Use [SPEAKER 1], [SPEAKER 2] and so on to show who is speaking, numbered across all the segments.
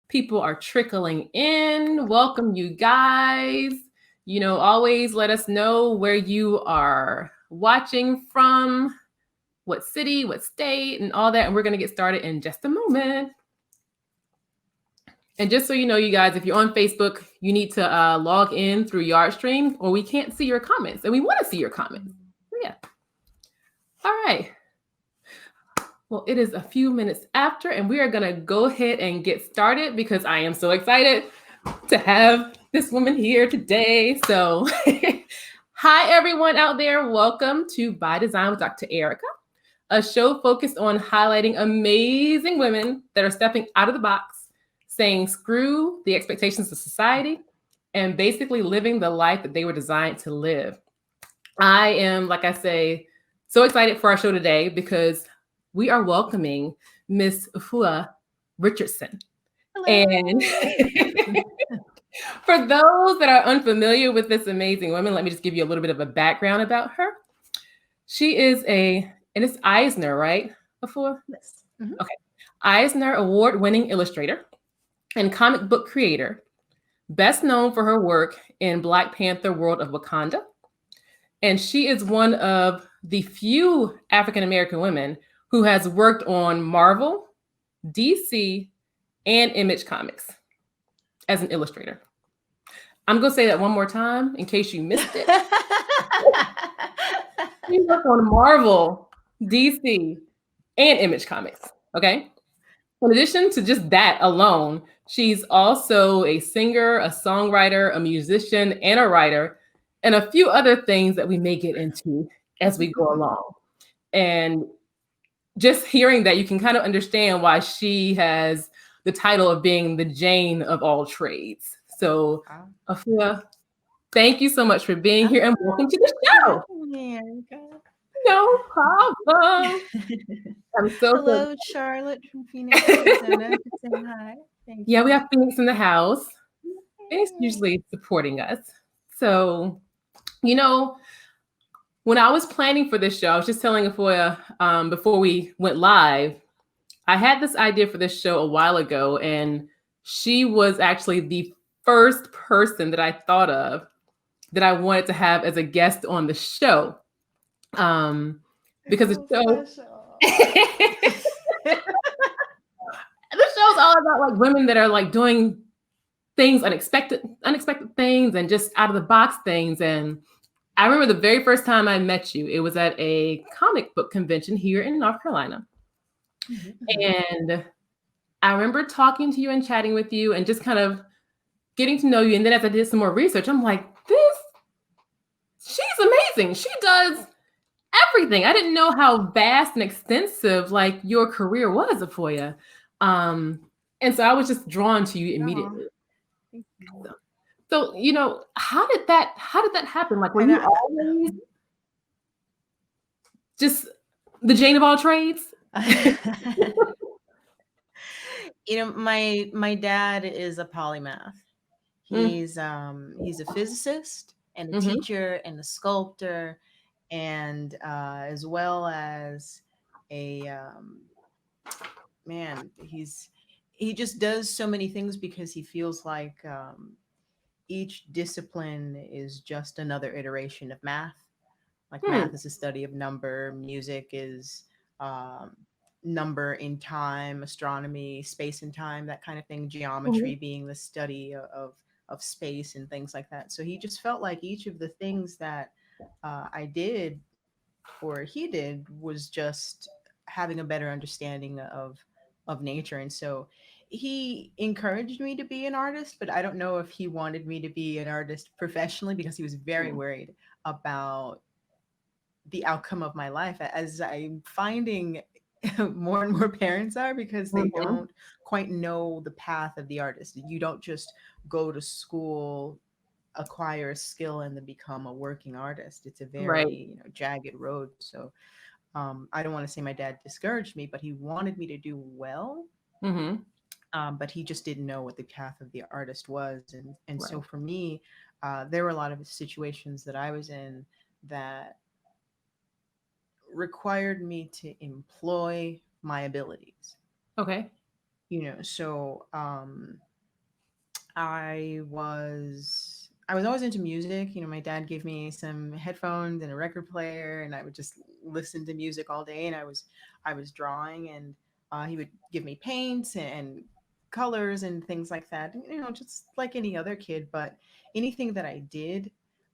[SPEAKER 1] People are trickling in. Welcome, you guys. Always let us know where you are watching from, what city, what state, and all that. And we're going to get started in just a moment. And just so you know, you guys, if you're on Facebook, you need to log in through Yardstream, or we can't see your comments. And we want to see your comments. So yeah. All right. Well, it is a few minutes after, and we are going to go ahead and get started because I am so excited to have this woman here today. So, hi, everyone out there. Welcome to By Design with Dr. Erika, a show focused on highlighting amazing women that are stepping out of the box, saying screw the expectations of society, and basically living the life that they were designed to live. I am, like I say, so excited for our show today because we are welcoming Miss Afua Richardson.
[SPEAKER 2] Hello.
[SPEAKER 1] And for those that are unfamiliar with this amazing woman, let me just give you a little bit of a background about her. She is and it's Eisner, right, Afua?
[SPEAKER 2] Yes. Mm-hmm.
[SPEAKER 1] Okay. Eisner award-winning illustrator and comic book creator, best known for her work in Black Panther World of Wakanda. And she is one of the few African-American women who has worked on Marvel, DC, and Image Comics as an illustrator. I'm going to say that one more time in case you missed it. She worked on Marvel, DC, and Image Comics, okay? In addition to just that alone, she's also a singer, a songwriter, a musician, and a writer, and a few other things that we may get into as we go along. And just hearing that, you can kind of understand why she has the title of being the Jane of all trades. So, Afua, thank you so much for being here and welcome to the show. No problem. I'm so
[SPEAKER 2] Hello, Charlotte from Phoenix, Arizona. Saying hi. Thank
[SPEAKER 1] yeah,
[SPEAKER 2] you.
[SPEAKER 1] we have Phoenix in the house. Phoenix usually supporting us. So, when I was planning for this show, I was just telling Afua before we went live, I had this idea for this show a while ago, and she was actually the first person that I thought of that I wanted to have as a guest on the show. Because the show's all about like women that are like doing things, unexpected things, and just out of the box things. And I remember the very first time I met you, it was at a comic book convention here in North Carolina. Mm-hmm. And I remember talking to you and chatting with you and just kind of getting to know you. And then as I did some more research, I'm like, she's amazing. She does everything. I didn't know how vast and extensive like your career was, Afua. And so I was just drawn to you immediately. So, how did that happen? Like, were you always just the Jane of all trades?
[SPEAKER 2] My dad is a polymath. He's a physicist and a teacher and a sculptor, and as well as a man. He just does so many things because he feels like each discipline is just another iteration of math. Like math is a study of number, music is number in time, astronomy, space and time, that kind of thing, geometry being the study of space and things like that. So he just felt like each of the things that I did or he did was just having a better understanding of nature. And so he encouraged me to be an artist, but I don't know if he wanted me to be an artist professionally because he was very worried about the outcome of my life, as I'm finding more and more parents are, because they don't quite know the path of the artist. You don't just go to school, acquire a skill, and then become a working artist. It's a very jagged road. So I don't want to say my dad discouraged me, but he wanted me to do well. But he just didn't know what the path of the artist was. And so for me, there were a lot of situations that I was in that required me to employ my abilities.
[SPEAKER 1] Okay.
[SPEAKER 2] So I was always into music. My dad gave me some headphones and a record player, and I would just listen to music all day. And I was drawing, and he would give me paints and colors and things like that. Just like any other kid. But anything that I did,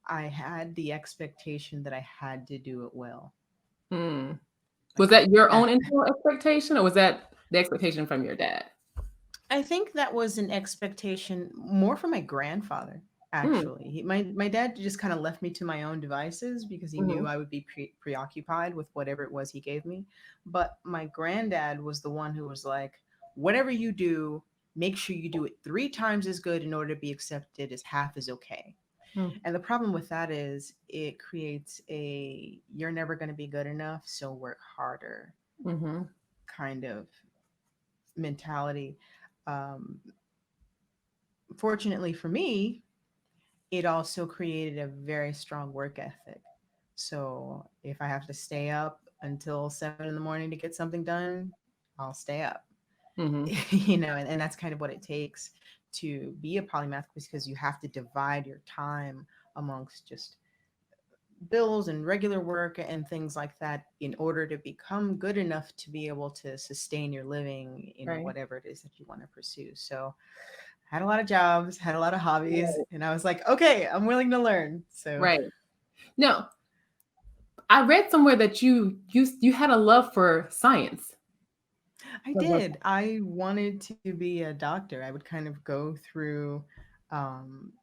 [SPEAKER 2] I had the expectation that I had to do it well.
[SPEAKER 1] Hmm. Was
[SPEAKER 2] Like
[SPEAKER 1] that your
[SPEAKER 2] uh,
[SPEAKER 1] own internal expectation, or was that the expectation from your dad?
[SPEAKER 2] I think that was an expectation more from my grandfather.
[SPEAKER 1] Mm,
[SPEAKER 2] Actually, my dad just kind of left me to my own devices because he knew
[SPEAKER 1] mhm,
[SPEAKER 2] I would be preoccupied with whatever it was he gave me. But my granddad was the one who was like, "Whatever you do, make sure you do it 3 times as good in order to be accepted as half is okay."
[SPEAKER 1] mm,
[SPEAKER 2] And the problem with that is it creates a "you're never going to be good enough, so work harder"
[SPEAKER 1] mhm,
[SPEAKER 2] kind of mentality. Um, Fortunately for me, it also created a very strong work ethic. So if I have to stay up until 7 in the morning to get something done, I'll stay up.
[SPEAKER 1] mhm,
[SPEAKER 2] And that's kind of what it takes to be a polymath, because you have to divide your time amongst just bills and regular work and things like that in order to become good enough to be able to sustain your living in
[SPEAKER 1] right,
[SPEAKER 2] whatever it is that you want to pursue. So had a lot of jobs, had a lot of hobbies,
[SPEAKER 1] right,
[SPEAKER 2] and I was like, okay, I'm willing to learn. So
[SPEAKER 1] right. No, I read somewhere that you had a love for science.
[SPEAKER 2] I
[SPEAKER 1] What was
[SPEAKER 2] did. I wanted to be a doctor. I would kind of go through um,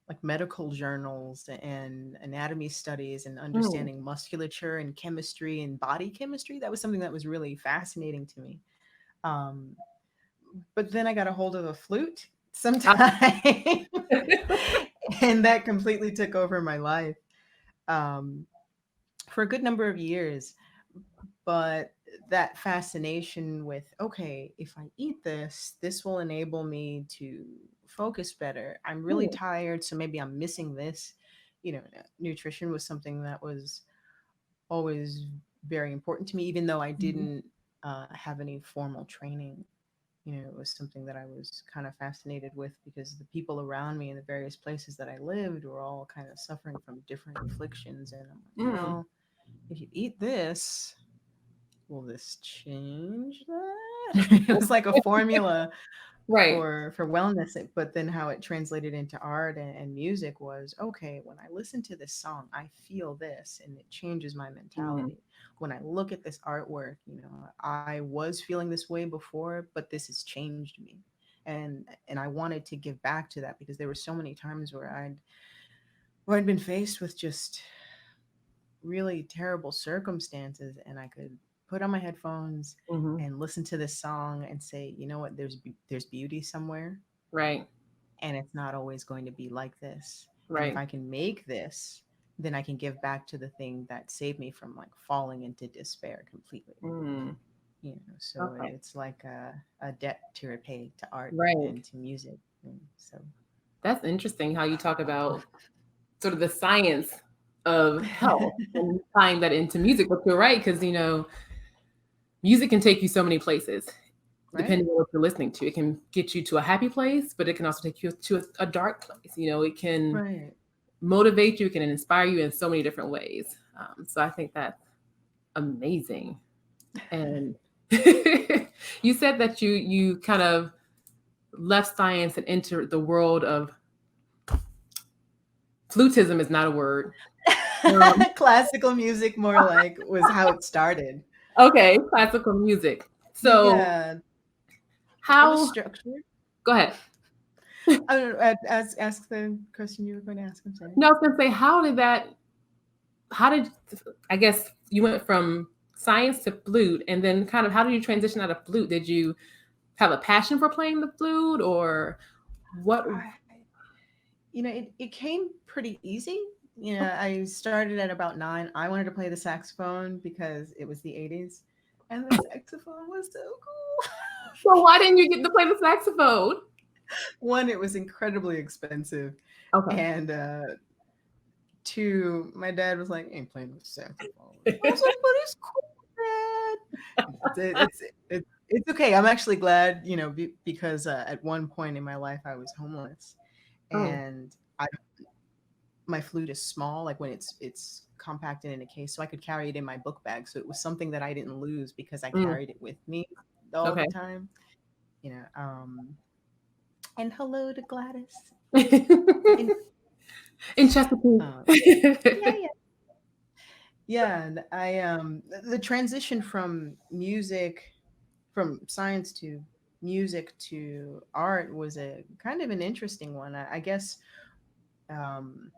[SPEAKER 2] like medical journals and anatomy studies and
[SPEAKER 1] that? Mm,
[SPEAKER 2] understanding musculature and chemistry and body chemistry. That was something that was really fascinating to me. Um, but then I got a hold of a flute sometime, and that completely took over my life. Um, for a good number of years. But that fascination with, okay, if I eat this will enable me to focus better. I'm really
[SPEAKER 1] mm,
[SPEAKER 2] tired, so maybe I'm missing this. Nutrition was something that was always very important to me, even though I
[SPEAKER 1] mhm,
[SPEAKER 2] didn't have any formal training. It was something that I was kind of fascinated with because the people around me in the various places that I lived were all kind of suffering from different afflictions. And I'm like,
[SPEAKER 1] mm.
[SPEAKER 2] well, if you eat this, will this change that? It was like a formula
[SPEAKER 1] Right.
[SPEAKER 2] for wellness. But then how it translated into art and music was, okay, when I listen to this song, I feel this and it changes my
[SPEAKER 1] Mm,
[SPEAKER 2] mentality. When I look at this artwork, I was feeling this way before, but this has changed me. And I wanted to give back to that because there were so many times where I'd been faced with just really terrible circumstances, and I could put on my headphones
[SPEAKER 1] mhm,
[SPEAKER 2] and listen to this song and say, you know what, there's beauty somewhere,
[SPEAKER 1] right,
[SPEAKER 2] and it's not always going to be like this. And if
[SPEAKER 1] right.
[SPEAKER 2] I can make this, then I can give back to the thing that saved me from like falling into despair completely.
[SPEAKER 1] Mm,
[SPEAKER 2] So
[SPEAKER 1] okay.
[SPEAKER 2] it's like a debt to repay to art
[SPEAKER 1] Right.
[SPEAKER 2] and to music. And so
[SPEAKER 1] That's interesting how you talk about sort of the science of health and tying that into music. But you're right, because music can take you so many places
[SPEAKER 2] right,
[SPEAKER 1] depending on what you're listening to. It can get you to a happy place, but it can also take you to a dark place. It can
[SPEAKER 2] right.
[SPEAKER 1] motivate you, it can inspire you in so many different ways. So I think that's amazing. And you said that you kind of left science and entered the world of flutism is not a word. Um,
[SPEAKER 2] Classical music more like was how it started.
[SPEAKER 1] okay, classical music. So
[SPEAKER 2] Yeah, it was
[SPEAKER 1] how?
[SPEAKER 2] structured.
[SPEAKER 1] Go ahead.
[SPEAKER 2] I don't know. Ask the question you were going to ask. I'm sorry.
[SPEAKER 1] No, I was gonna say, how did that? How did I guess you went from science to flute, and then kind of how did you transition out of flute? Did you have a passion for playing the flute, or what?
[SPEAKER 2] I, it came pretty easy. I started at about 9. I wanted to play the saxophone because it was the 80s, and the saxophone was so cool.
[SPEAKER 1] So why didn't you get to play the saxophone?
[SPEAKER 2] One, it was incredibly expensive,
[SPEAKER 1] Okay.
[SPEAKER 2] and two, my dad was like, "Ain't playing the saxophone." I was like, "But it's cool, Dad." It's It's okay. I'm actually glad, because at one point in my life I was homeless,
[SPEAKER 1] Oh,
[SPEAKER 2] and my flute is small, like when it's compacted in a case, so I could carry it in my book bag. So it was something that I didn't lose because I
[SPEAKER 1] mm,
[SPEAKER 2] carried it with me all the
[SPEAKER 1] okay.
[SPEAKER 2] time. You know, and hello to Gladys. And
[SPEAKER 1] In Chesapeake.
[SPEAKER 2] yeah, yeah. Yeah, and the transition from science to music to art was a kind of an interesting one. I guess um,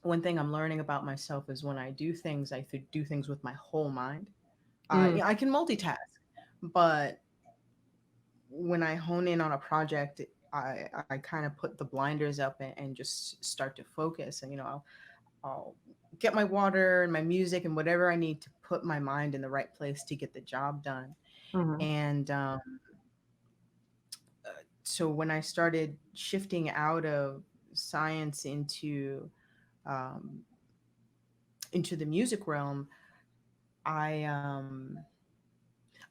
[SPEAKER 2] one thing I'm learning about myself is when I do things, do things with my whole mind.
[SPEAKER 1] Mm,
[SPEAKER 2] I can multitask, but when I hone in on a project, I kind of put the blinders up and just start to focus. And I'll get my water and my music and whatever I need to put my mind in the right place to get the job done.
[SPEAKER 1] mhm,
[SPEAKER 2] And so when I started shifting out of science um, into the music realm, I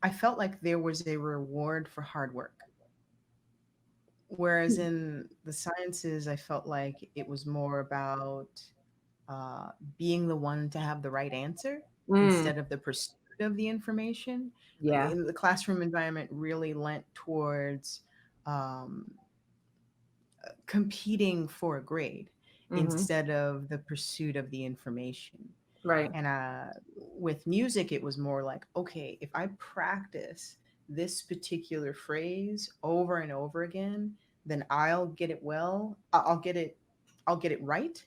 [SPEAKER 2] I felt like there was a reward for hard work. Whereas in the sciences, I felt like it was more about uh, being the one to have the right answer
[SPEAKER 1] mm,
[SPEAKER 2] instead of the pursuit of the information.
[SPEAKER 1] yeah.
[SPEAKER 2] In the classroom environment really lent towards um, competing for a grade
[SPEAKER 1] Hmm.
[SPEAKER 2] instead of the pursuit of the information.
[SPEAKER 1] Right.
[SPEAKER 2] And with music, it was more like, okay, if I practice this particular phrase over and over again, then I'll get it well. I'll get it right.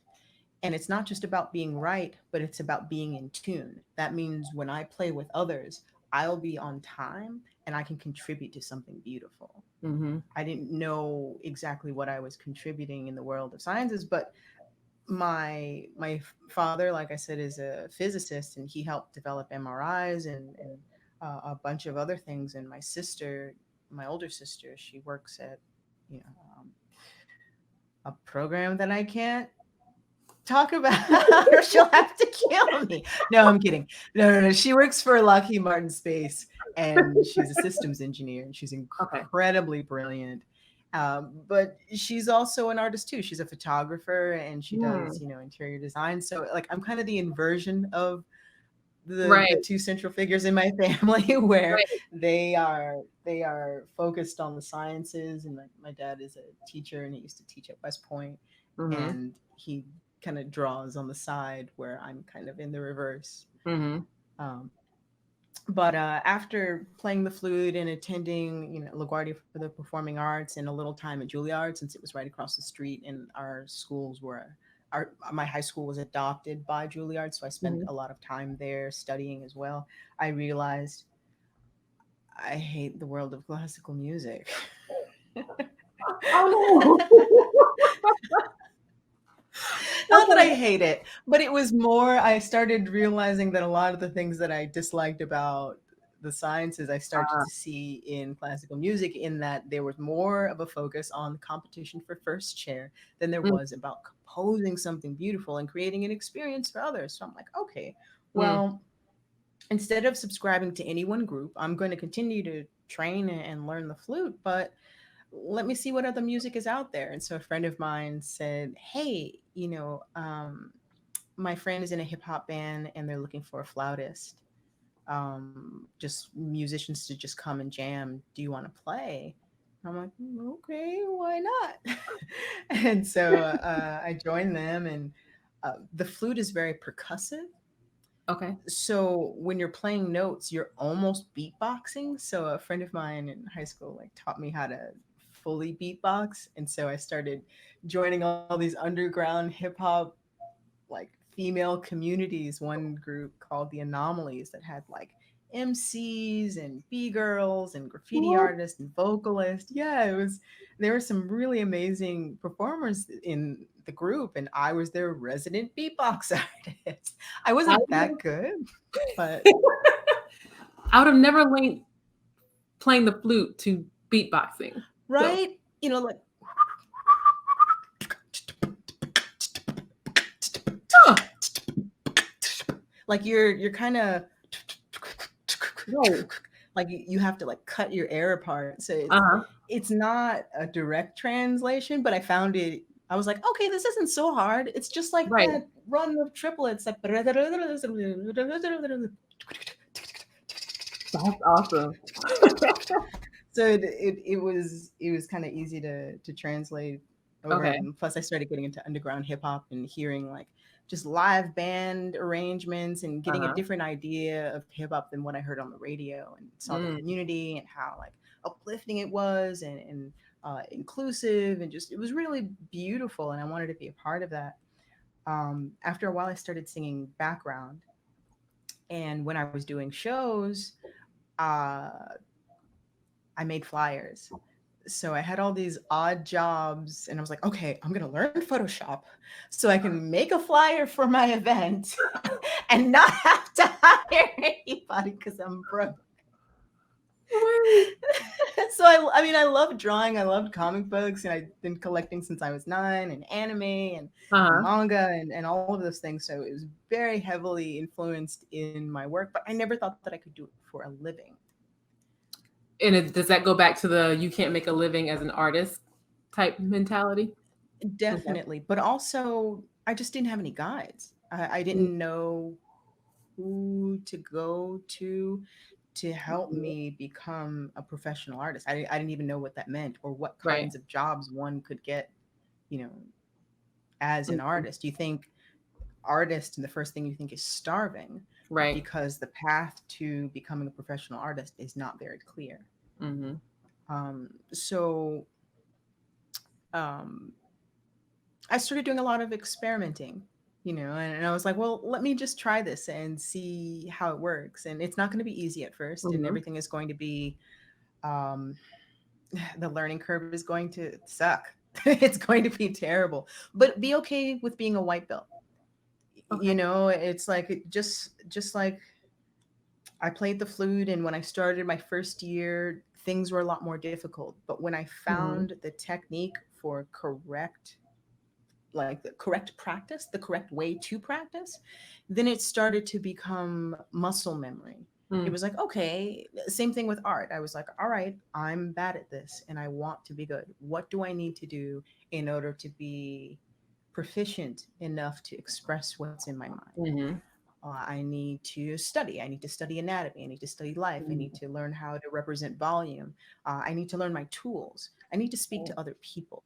[SPEAKER 2] And it's not just about being right, but it's about being in tune. That means when I play with others, I'll be on time and I can contribute to something beautiful.
[SPEAKER 1] Hmm.
[SPEAKER 2] I didn't know exactly what I was contributing in the world of sciences, but my father, like I said, is a physicist, and he helped develop MRIs and a bunch of other things. And my sister, my older sister, she works at you know um, a program that I can't talk about or she'll have to kill me. No, I'm kidding. No, no, no. She works for Lockheed Martin Space, and she's a systems engineer, and she's
[SPEAKER 1] Okay.
[SPEAKER 2] incredibly brilliant. But she's also an artist too. She's a photographer, and she does,
[SPEAKER 1] Hmm.
[SPEAKER 2] interior design. So like I'm kind of the inversion of the
[SPEAKER 1] Right.
[SPEAKER 2] two central figures in my family where
[SPEAKER 1] Right.
[SPEAKER 2] they are focused on the sciences, and my dad is a teacher, and he used to teach at West Point,
[SPEAKER 1] Hmm.
[SPEAKER 2] and he kind of draws on the side where I'm kind of in the reverse.
[SPEAKER 1] Hmm.
[SPEAKER 2] um, but after playing the flute and attending, LaGuardia for the Performing Arts, and a little time at Juilliard, since it was right across the street, and my high school was adopted by Juilliard, so I spent
[SPEAKER 1] Hmm.
[SPEAKER 2] a lot of time there studying as well. I realized I hate the world of classical music.
[SPEAKER 1] Oh no.
[SPEAKER 2] Not that I
[SPEAKER 1] Okay.
[SPEAKER 2] hate it, but it was more, I started realizing that a lot of the things that I disliked about the sciences, I started
[SPEAKER 1] Uh,
[SPEAKER 2] to see in classical music, in that there was more of a focus on the competition for first chair than there
[SPEAKER 1] mm,
[SPEAKER 2] was about composing something beautiful and creating an experience for others. So I'm like, okay,
[SPEAKER 1] mm,
[SPEAKER 2] well, instead of subscribing to any one group, I'm going to continue to train and learn the flute, but let me see what other music is out there. And so a friend of mine said, hey, my friend is in a hip hop band and they're looking for a flautist, just musicians to just come and jam. Do you want to play? I'm like, okay, why not? And so I joined them, and the flute is very percussive.
[SPEAKER 1] okay.
[SPEAKER 2] So when you're playing notes, you're almost beatboxing. So a friend of mine in high school like taught me how to fully beatbox, and so I started joining all these underground hip hop, like, female communities. One group called the Anomalies that had like MCs and B girls and graffiti
[SPEAKER 1] What?
[SPEAKER 2] artists and vocalists. Yeah, there were some really amazing performers in the group, and I was their resident beatbox artist. I
[SPEAKER 1] I
[SPEAKER 2] wasn't
[SPEAKER 1] would
[SPEAKER 2] that good, but
[SPEAKER 1] I would have never linked playing the flute to beatboxing. So,
[SPEAKER 2] right, like
[SPEAKER 1] huh,
[SPEAKER 2] like you're kind of
[SPEAKER 1] no.
[SPEAKER 2] like you have to like cut your air apart. So
[SPEAKER 1] Uh-huh.
[SPEAKER 2] it's not a direct translation, but I found it. I was like, okay, this isn't so hard. It's just like
[SPEAKER 1] Right.
[SPEAKER 2] that run of triplets. Like,
[SPEAKER 1] That's awesome.
[SPEAKER 2] so it was kind of easy to translate over.
[SPEAKER 1] Okay.
[SPEAKER 2] And plus, I started getting into underground hip hop and hearing like just live band arrangements and getting a
[SPEAKER 1] Uh-huh.
[SPEAKER 2] different idea of hip hop than what I heard on the radio, and saw the
[SPEAKER 1] Mm.
[SPEAKER 2] community and how like uplifting it was, and inclusive, and just it was really beautiful, and I wanted to be a part of that. After a while, I started singing background, and when I was doing shows, uh, I made flyers. So I had all these odd jobs, and I was like, okay, I'm gonna learn Photoshop so I can make a flyer for my event and not have to hire anybody because I'm broke.
[SPEAKER 1] Wait.
[SPEAKER 2] So I mean, I love drawing. I loved comic books, and I've been collecting since I was 9, and anime and
[SPEAKER 1] Uh-huh.
[SPEAKER 2] manga and all of those things. So it was very heavily influenced in my work, but I never thought that I could do it for a living.
[SPEAKER 1] And does that go back to the you can't make a living as an artist type mentality? Okay.
[SPEAKER 2] Definitely. But also, I just didn't have any guides. I didn't know who to go to help
[SPEAKER 1] Mhm.
[SPEAKER 2] me become a professional artist. I didn't even know what that meant, or what
[SPEAKER 1] Right.
[SPEAKER 2] kinds of jobs one could get, you know, as an
[SPEAKER 1] Mhm.
[SPEAKER 2] artist. You think artist, and the first thing you think is starving,
[SPEAKER 1] Right.
[SPEAKER 2] because the path to becoming a professional artist is not very clear.
[SPEAKER 1] Mm-hmm.
[SPEAKER 2] So um, I started doing a lot of experimenting, and I was like, well, let me just try this and see how it works. And it's not going to be easy at first, and
[SPEAKER 1] Mm-hmm.
[SPEAKER 2] everything is going to be, um, the learning curve is going to suck. It's going to be terrible, but be okay with being a white belt.
[SPEAKER 1] Okay.
[SPEAKER 2] It's like just like I played the flute, and when I started my first year, things were a lot more difficult. But when I
[SPEAKER 1] Mm-hmm.
[SPEAKER 2] found the technique for correct, like the correct practice, the correct way to practice, then it started to become muscle memory. It
[SPEAKER 1] Mm.
[SPEAKER 2] was like, okay, same thing with art. I was like, all right, I'm bad at this and I want to be good. What do I need to do in order to be proficient enough to express what's in my mind?
[SPEAKER 1] Mm-hmm.
[SPEAKER 2] I need to study. I need to study anatomy. I need to study life. I need to learn how to represent volume. I need to learn my tools. I need to speak to other people.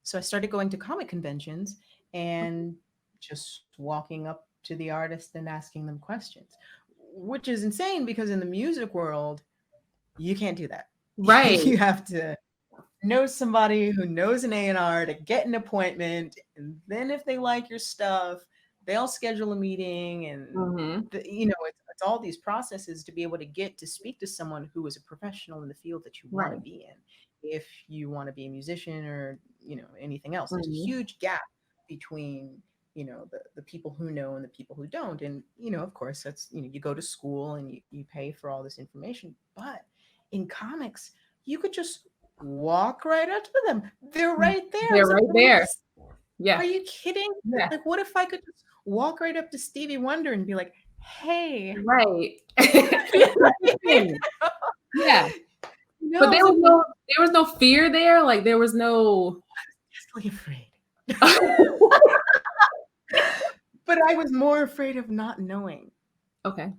[SPEAKER 2] So I started going to comic conventions and just walking up to the artist and asking them questions, which is insane because in the music world, you can't do that.
[SPEAKER 1] Right.
[SPEAKER 2] You have to know somebody who knows an A&R to get an appointment, and then if they like your stuff, they'll schedule a meeting, and
[SPEAKER 1] Mm-hmm.
[SPEAKER 2] it's all these processes to be able to get to speak to someone who is a professional in the field that you want to
[SPEAKER 1] Right.
[SPEAKER 2] be in. If you want to be a musician, or anything else, there's a
[SPEAKER 1] Mm-hmm.
[SPEAKER 2] huge gap between the people who know and the people who don't. And of course, that's you go to school and you pay for all this information. But in comics, you could just walk right up to them. They're right there. I
[SPEAKER 1] They're
[SPEAKER 2] was like,
[SPEAKER 1] right there.
[SPEAKER 2] are
[SPEAKER 1] Yeah.
[SPEAKER 2] you kidding?
[SPEAKER 1] Yeah.
[SPEAKER 2] Like, what if I could just walk right up to Stevie Wonder and be like, hey?
[SPEAKER 1] Right. That's the thing. Yeah. But
[SPEAKER 2] No, so
[SPEAKER 1] there was no fear there. Like there was no
[SPEAKER 2] deathly afraid. But I was more afraid of not knowing.
[SPEAKER 1] Okay.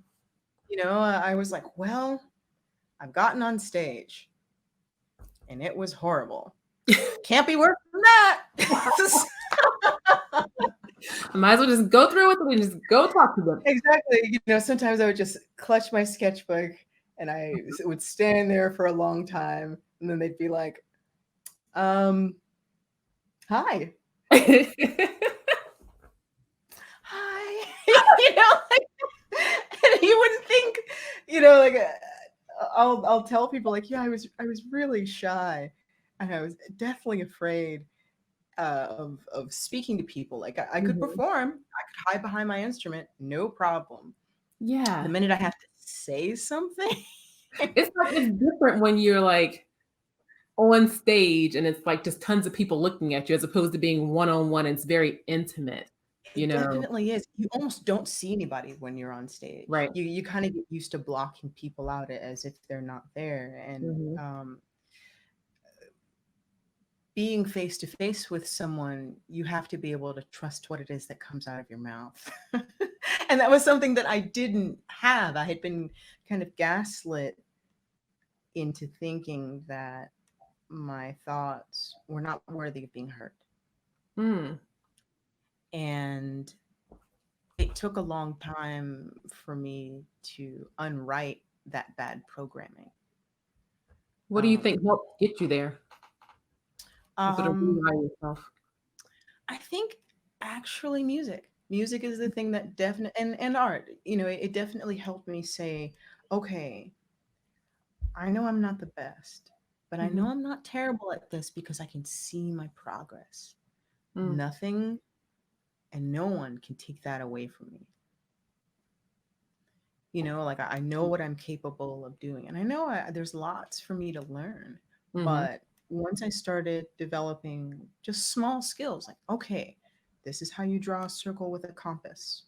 [SPEAKER 2] I was like, well, I've gotten on stage and it was horrible. Can't be worse than that.
[SPEAKER 1] I might as well just go through with it and just go talk to them.
[SPEAKER 2] Exactly. Sometimes I would just clutch my sketchbook and I would stand there for a long time, and then they'd be like, hi. Hi. And you wouldn't think, like I'll tell people like, yeah, I was really shy, and I was definitely afraid of speaking to people. Like I could
[SPEAKER 1] Mhm.
[SPEAKER 2] perform, I could hide behind my instrument, no problem. The
[SPEAKER 1] Yeah.
[SPEAKER 2] minute I have to say something,
[SPEAKER 1] It's like it's different when you're like on stage and it's like just tons of people looking at you as opposed to being one on one. It's very intimate. you
[SPEAKER 2] It
[SPEAKER 1] know?
[SPEAKER 2] definitely is. You almost don't see anybody when you're on stage.
[SPEAKER 1] Right.
[SPEAKER 2] You kind of get used to blocking people out as if they're not there. And
[SPEAKER 1] Mhm.
[SPEAKER 2] being face to face with someone, you have to be able to trust what it is that comes out of your mouth. And that was something that I didn't have. I had been kind of gaslit into thinking that my thoughts were not worthy of being heard.
[SPEAKER 1] Mm.
[SPEAKER 2] And it took a long time for me to unwrite that bad programming.
[SPEAKER 1] What do you
[SPEAKER 2] Um,
[SPEAKER 1] think helped get you there? Was it a
[SPEAKER 2] um,
[SPEAKER 1] rewrite yourself?
[SPEAKER 2] I think actually music. Music is the thing that definitely, and art, it definitely helped me say, okay, I know I'm not the best, but I know
[SPEAKER 1] Mhm.
[SPEAKER 2] I'm not terrible at this because I can see my progress.
[SPEAKER 1] Mm.
[SPEAKER 2] Nothing and no one can take that away from me. Like I know what I'm capable of doing, and I know there's lots for me to learn.
[SPEAKER 1] Mhm.
[SPEAKER 2] But once I started developing just small skills, like, okay, this is how you draw a circle with a compass.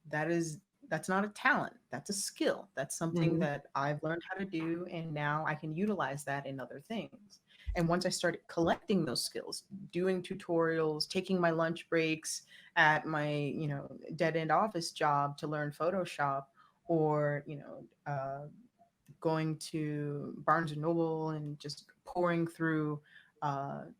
[SPEAKER 2] That's not a talent, that's a skill. That's something
[SPEAKER 1] Mhm.
[SPEAKER 2] that I've learned how to do, and now I can utilize that in other things. And once I started collecting those skills, doing tutorials, taking my lunch breaks at my dead end office job to learn Photoshop, or going to Barnes and Noble and just pouring through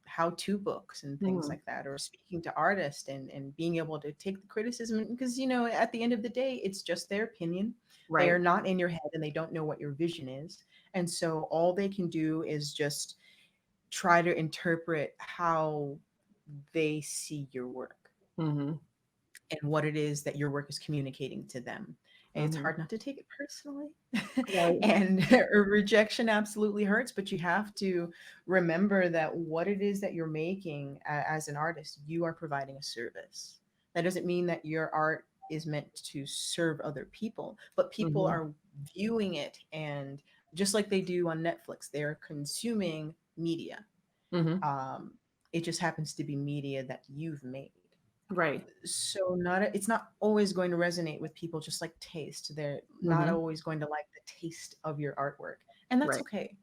[SPEAKER 2] how-to books and things
[SPEAKER 1] Mhm.
[SPEAKER 2] like that, or speaking to artists and being able to take the criticism, because at the end of the day, it's just their opinion. They
[SPEAKER 1] Right.
[SPEAKER 2] are not in your head, and they don't know what your vision is, and so all they can do is just try to interpret how they see your work
[SPEAKER 1] Mhm.
[SPEAKER 2] and what it is that your work is communicating to them. And it's
[SPEAKER 1] Mhm.
[SPEAKER 2] hard not to take it personally.
[SPEAKER 1] Right.
[SPEAKER 2] And rejection absolutely hurts, but you have to remember that what it is that you're making as an artist, you are providing a service. That doesn't mean that your art is meant to serve other people, but people
[SPEAKER 1] Mhm.
[SPEAKER 2] are viewing it, and just like they do on Netflix, they're consuming media.
[SPEAKER 1] Mhm.
[SPEAKER 2] Um, it just happens to be media that you've made.
[SPEAKER 1] Right.
[SPEAKER 2] So it's not always going to resonate with people, just like taste. They're not
[SPEAKER 1] Mhm.
[SPEAKER 2] always going to like the taste of your artwork, and that's
[SPEAKER 1] Right.
[SPEAKER 2] okay.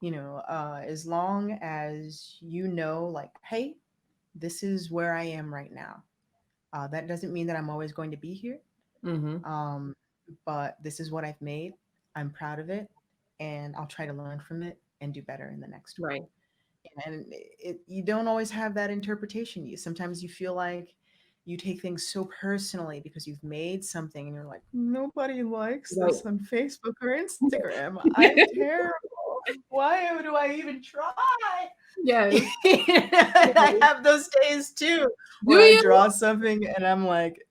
[SPEAKER 2] As long as like, hey, this is where I am right now. That doesn't mean that I'm always going to be here,
[SPEAKER 1] Mhm.
[SPEAKER 2] um, but this is what I've made. I'm proud of it, and I'll try to learn from it and do better in the next one.
[SPEAKER 1] Right.
[SPEAKER 2] And you don't always have that interpretation. Sometimes you feel like you take things so personally because you've made something and you're like, nobody likes
[SPEAKER 1] Right.
[SPEAKER 2] this on Facebook or Instagram. I'm terrible. Why do I even try?
[SPEAKER 1] Yes.
[SPEAKER 2] I have those days too
[SPEAKER 1] Do
[SPEAKER 2] where I
[SPEAKER 1] you?
[SPEAKER 2] draw something and I'm like,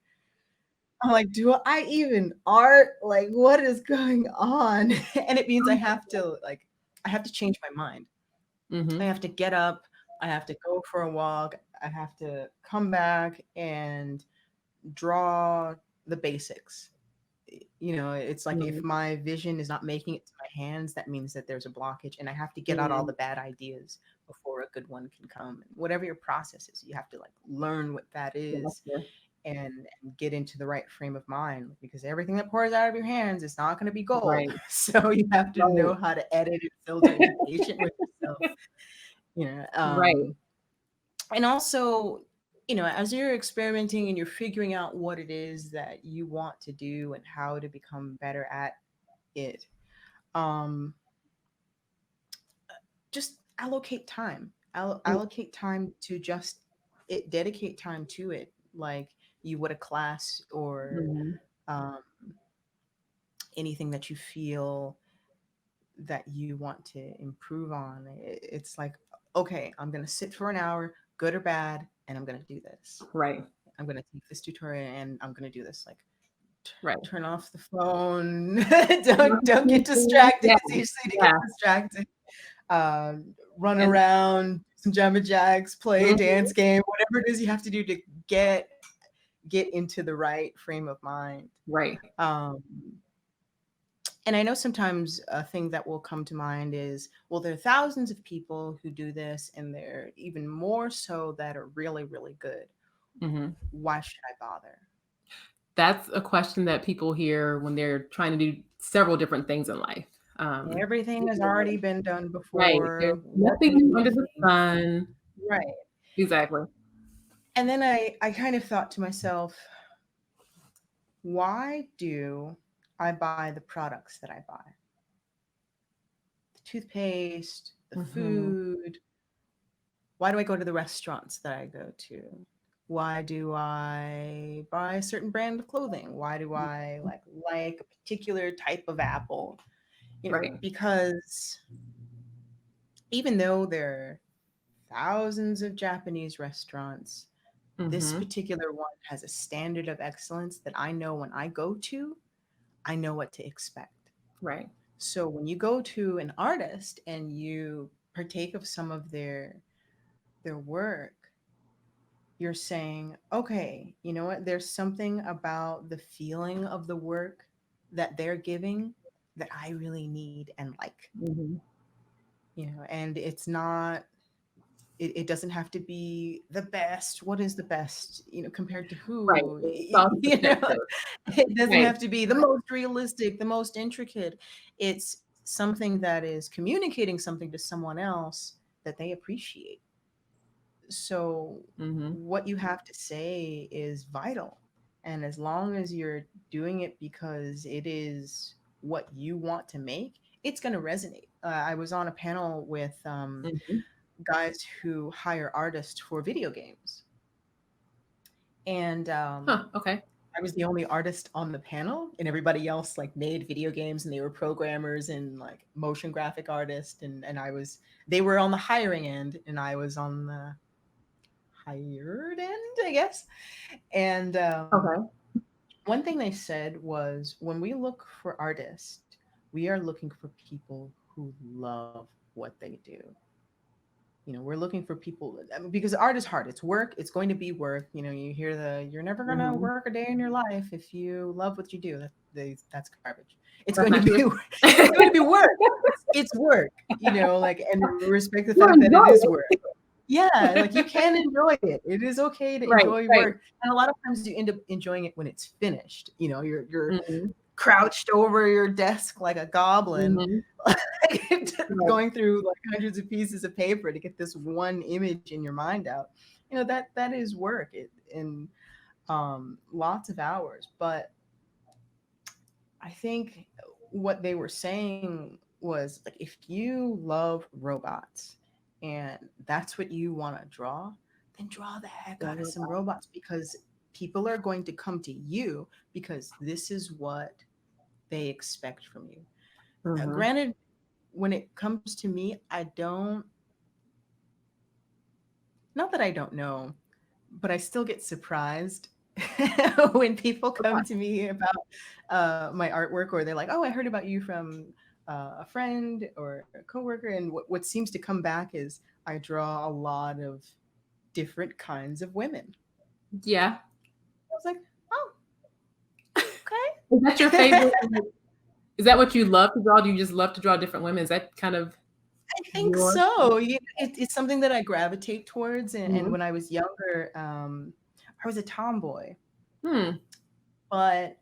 [SPEAKER 2] do I even art? Like, what is going on? And it means I have to change my mind. I
[SPEAKER 1] Mhm.
[SPEAKER 2] have to get up, I have to go for a walk, I have to come back and draw the basics. It's like if
[SPEAKER 1] Mhm.
[SPEAKER 2] my vision is not making it to my hands, that means that there's a blockage, and I have to get out all
[SPEAKER 1] Mhm.
[SPEAKER 2] the bad ideas before a good one can come. Whatever your process is, you have to like learn what that is,
[SPEAKER 1] Gotcha.
[SPEAKER 2] and get into the right frame of mind, because everything that pours out of your hands is not going to be gold.
[SPEAKER 1] Right.
[SPEAKER 2] So you have to
[SPEAKER 1] Right.
[SPEAKER 2] know how to edit and filter and be patient with yourself. you know
[SPEAKER 1] Right.
[SPEAKER 2] um and also, as you're experimenting and you're figuring out what it is that you want to do and how to become better at it, um just allocate time. Allocate time to just dedicate time to it, like you would a class, or
[SPEAKER 1] Mhm.
[SPEAKER 2] um anything that you feel that you want to improve on. It's like, okay, I'm going to sit for an hour, good or bad, and I'm going to do this.
[SPEAKER 1] Right.
[SPEAKER 2] I'm going to take this tutorial and I'm going to do this. Like,
[SPEAKER 1] Right.
[SPEAKER 2] turn off the phone. Don't get distracted.
[SPEAKER 1] Yeah.
[SPEAKER 2] It's easy to get
[SPEAKER 1] Yeah.
[SPEAKER 2] distracted. Run
[SPEAKER 1] And
[SPEAKER 2] around, some jamba jacks, play a
[SPEAKER 1] mhm.
[SPEAKER 2] dance game, whatever it is you have to do to get into the right frame of mind.
[SPEAKER 1] Right.
[SPEAKER 2] Um, and I know sometimes a thing that will come to mind is, well, there are thousands of people who do this, and there are even more so that are really, really good.
[SPEAKER 1] Mhm.
[SPEAKER 2] Why should I bother?
[SPEAKER 1] That's a question that people hear when they're trying to do several different things in life. Um,
[SPEAKER 2] Everything has already been done
[SPEAKER 1] right. There's
[SPEAKER 2] before. What
[SPEAKER 1] nothing new
[SPEAKER 2] new
[SPEAKER 1] under the
[SPEAKER 2] thing?
[SPEAKER 1] sun.
[SPEAKER 2] Right.
[SPEAKER 1] Exactly.
[SPEAKER 2] And then I kind of thought to myself, why do I buy the products that I buy? The toothpaste, the
[SPEAKER 1] Mhm.
[SPEAKER 2] food. Why do I go to the restaurants that I go to? Why do I buy a certain brand of clothing? Why do I like a particular type of apple?
[SPEAKER 1] Right.
[SPEAKER 2] Because even though there are thousands of Japanese restaurants, this
[SPEAKER 1] Mhm.
[SPEAKER 2] particular one has a standard of excellence that I know when I go to, I know what to expect.
[SPEAKER 1] Right.
[SPEAKER 2] So when you go to an artist and you partake of some of their work, you're saying, okay, you know what? There's something about the feeling of the work that they're giving that I really need and like,
[SPEAKER 1] Mhm.
[SPEAKER 2] and it's not, it doesn't have to be the best. What is the best, compared to
[SPEAKER 1] Right.
[SPEAKER 2] who?
[SPEAKER 1] It's all subjective.
[SPEAKER 2] It doesn't
[SPEAKER 1] Right.
[SPEAKER 2] have to be the most realistic, the most intricate. It's something that is communicating something to someone else that they appreciate. So
[SPEAKER 1] Mhm.
[SPEAKER 2] what you have to say is vital. And as long as you're doing it because it is what you want to make, it's going to resonate. I was on a panel with
[SPEAKER 1] Mhm.
[SPEAKER 2] guys who hire artists for video games. And
[SPEAKER 1] Huh. Okay.
[SPEAKER 2] I was the only artist on the panel, and everybody else like made video games and they were programmers and like motion graphic artists. And they were on the hiring end and I was on the hired end, I guess. And
[SPEAKER 1] Okay.
[SPEAKER 2] one thing they said was when we look for artists, we are looking for people who love what they do. We're looking for people, I mean, because art is hard. It's work. It's going to be work. You hear you're never going to
[SPEAKER 1] Mhm.
[SPEAKER 2] work a day in your life if you love what you do. That's garbage. It's
[SPEAKER 1] That's
[SPEAKER 2] going to
[SPEAKER 1] not
[SPEAKER 2] be
[SPEAKER 1] true.
[SPEAKER 2] it's going to be work. It's work, like, and respect the
[SPEAKER 1] You
[SPEAKER 2] fact that it
[SPEAKER 1] enjoy
[SPEAKER 2] is
[SPEAKER 1] it.
[SPEAKER 2] work. Yeah, like you can enjoy it. It is okay to
[SPEAKER 1] Right.
[SPEAKER 2] enjoy
[SPEAKER 1] Right.
[SPEAKER 2] work. And a lot of times you end up enjoying it when it's finished. You're
[SPEAKER 1] Mhm.
[SPEAKER 2] crouched over your desk like a goblin,
[SPEAKER 1] Mhm. Right.
[SPEAKER 2] going through like hundreds of pieces of paper to get this one image in your mind out. That is work. In lots of hours. But I think what they were saying was like if you love robots and that's what you want to draw, then draw the heck out of some robots because people are going to come to you because this is what they expect from you.
[SPEAKER 1] Mhm.
[SPEAKER 2] Granted, when it comes to me, I don't, not that I don't know, but I still get surprised when people come to me about my artwork, or they're like, "Oh, I heard about you from a friend or a coworker," and what seems to come back is I draw a lot of different kinds of women.
[SPEAKER 1] Yeah.
[SPEAKER 2] I was like, "Oh,
[SPEAKER 1] Is that your
[SPEAKER 2] okay."
[SPEAKER 1] favorite? Is that what you love to draw? Do you just love to draw different women? Is that kind of
[SPEAKER 2] I think
[SPEAKER 1] your
[SPEAKER 2] so. It's something that I gravitate towards, and
[SPEAKER 1] Mhm.
[SPEAKER 2] when I was younger, I was a tomboy,
[SPEAKER 1] Hmm.
[SPEAKER 2] but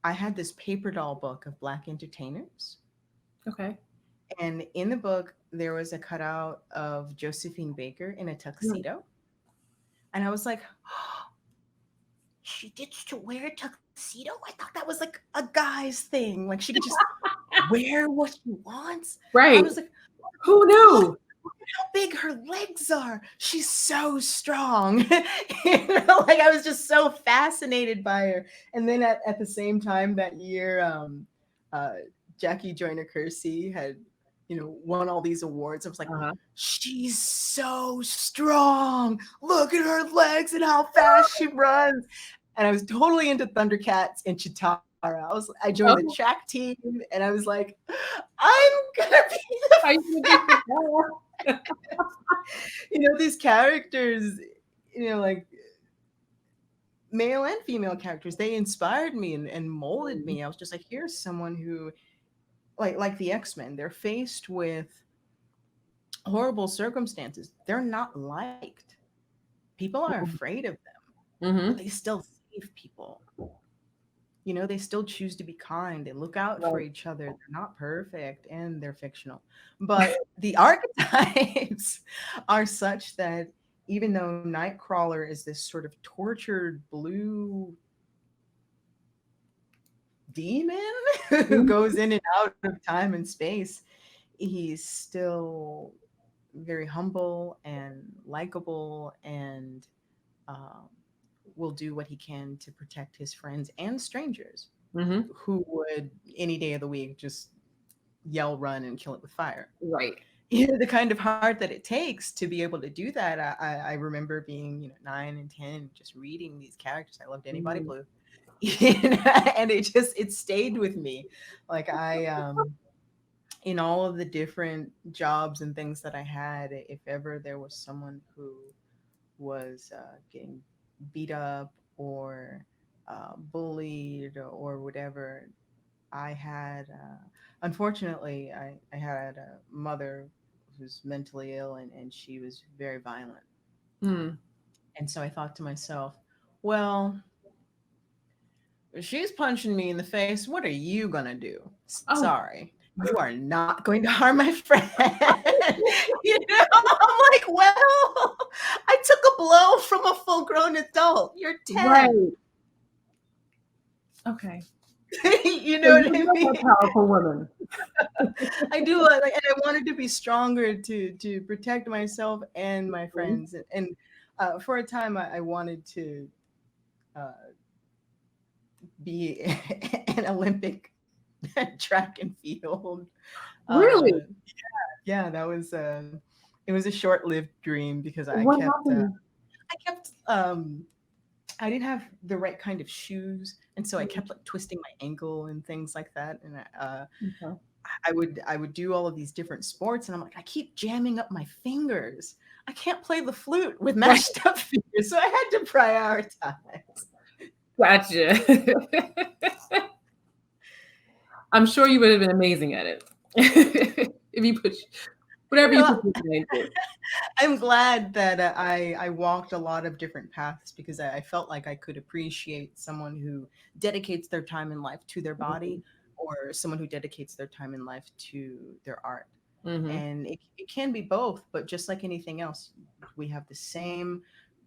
[SPEAKER 2] I had this paper doll book of Black entertainers.
[SPEAKER 1] Okay.
[SPEAKER 2] And in the book, there was a cutout of Josephine Baker in a
[SPEAKER 1] Hmm.
[SPEAKER 2] tuxedo. And I was like, oh, she gets to wear a tuxedo? I thought that was like a guy's thing. Like she could just wear what she wants. I
[SPEAKER 1] Right.
[SPEAKER 2] was like,
[SPEAKER 1] Who
[SPEAKER 2] look
[SPEAKER 1] knew?
[SPEAKER 2] how big her legs are. She's so strong. Like I was just so fascinated by her. And then at the same time that year, uh, Jackie Joyner Kersee had, won all these awards. I was like,
[SPEAKER 1] Uh-huh.
[SPEAKER 2] she's so strong. Look at her legs and how fast she runs. And I was totally into Thundercats and Chitara. I joined the
[SPEAKER 1] Okay.
[SPEAKER 2] track team, and I was like, I'm gonna be
[SPEAKER 1] How you gonna get this girl?
[SPEAKER 2] these characters, like male and female characters, they inspired me and molded
[SPEAKER 1] Mhm.
[SPEAKER 2] me. I was just like, here's someone who, like the X-Men, they're faced with horrible circumstances. They're not liked. People are
[SPEAKER 1] Mhm.
[SPEAKER 2] afraid of them.
[SPEAKER 1] Mm-hmm.
[SPEAKER 2] but they still save people. You know, they still choose to be kind. They look out for
[SPEAKER 1] Right.
[SPEAKER 2] each other. They're not perfect and they're fictional. But the archetypes are such that even though Nightcrawler is this sort of tortured blue demon who
[SPEAKER 1] Mhm.
[SPEAKER 2] goes in and out of time and space, he's still very humble and likable and um, will do what he can to protect his friends and strangers
[SPEAKER 1] Mhm.
[SPEAKER 2] who would any day of the week just yell, run, and kill it with fire.
[SPEAKER 1] Right.
[SPEAKER 2] You know, the kind of heart that it takes to be able to do that. I remember being, 9 and 10, just reading these characters. I loved Anybody
[SPEAKER 1] Mhm.
[SPEAKER 2] Blue. And it stayed with me. Like in all of the different jobs and things that I had, if ever there was someone who was getting beat up or bullied or whatever, I had, unfortunately, I had a mother who's mentally ill and she was very violent.
[SPEAKER 1] Mm.
[SPEAKER 2] And so I thought to myself, well, if she's punching me in the face, what are you going to do?
[SPEAKER 1] Oh.
[SPEAKER 2] Sorry. You are not going to harm my friend. I'm like, well, I took a blow from a full grown adult. You're 10.
[SPEAKER 1] Right. Okay.
[SPEAKER 2] You
[SPEAKER 1] So
[SPEAKER 2] know
[SPEAKER 1] you
[SPEAKER 2] what I
[SPEAKER 1] love
[SPEAKER 2] mean?
[SPEAKER 1] a powerful woman.
[SPEAKER 2] I do, and I wanted to be stronger to protect myself and my
[SPEAKER 1] Mhm.
[SPEAKER 2] friends. And for a time, I wanted to uh, be an Olympic track and field. Uh,
[SPEAKER 1] Really?
[SPEAKER 2] yeah, that was it was a short-lived dream because
[SPEAKER 1] What happened?
[SPEAKER 2] I kept I didn't have the right kind of shoes, and so I kept like twisting my ankle and things like that. And
[SPEAKER 1] Okay.
[SPEAKER 2] I would do all of these different sports, and I'm like, I keep jamming up my fingers. I can't play the flute with
[SPEAKER 1] Right.
[SPEAKER 2] mashed up fingers, so I had to prioritize.
[SPEAKER 1] Gotcha. I'm sure you would have been amazing at it if you put whatever
[SPEAKER 2] You
[SPEAKER 1] you
[SPEAKER 2] know,
[SPEAKER 1] put your mind to.
[SPEAKER 2] I'm glad that I walked a lot of different paths because I felt like I could appreciate someone who dedicates their time in life to their body, or someone who dedicates their time in life to their art.
[SPEAKER 1] Mm-hmm.
[SPEAKER 2] And it can be both, but just like anything else, we have the same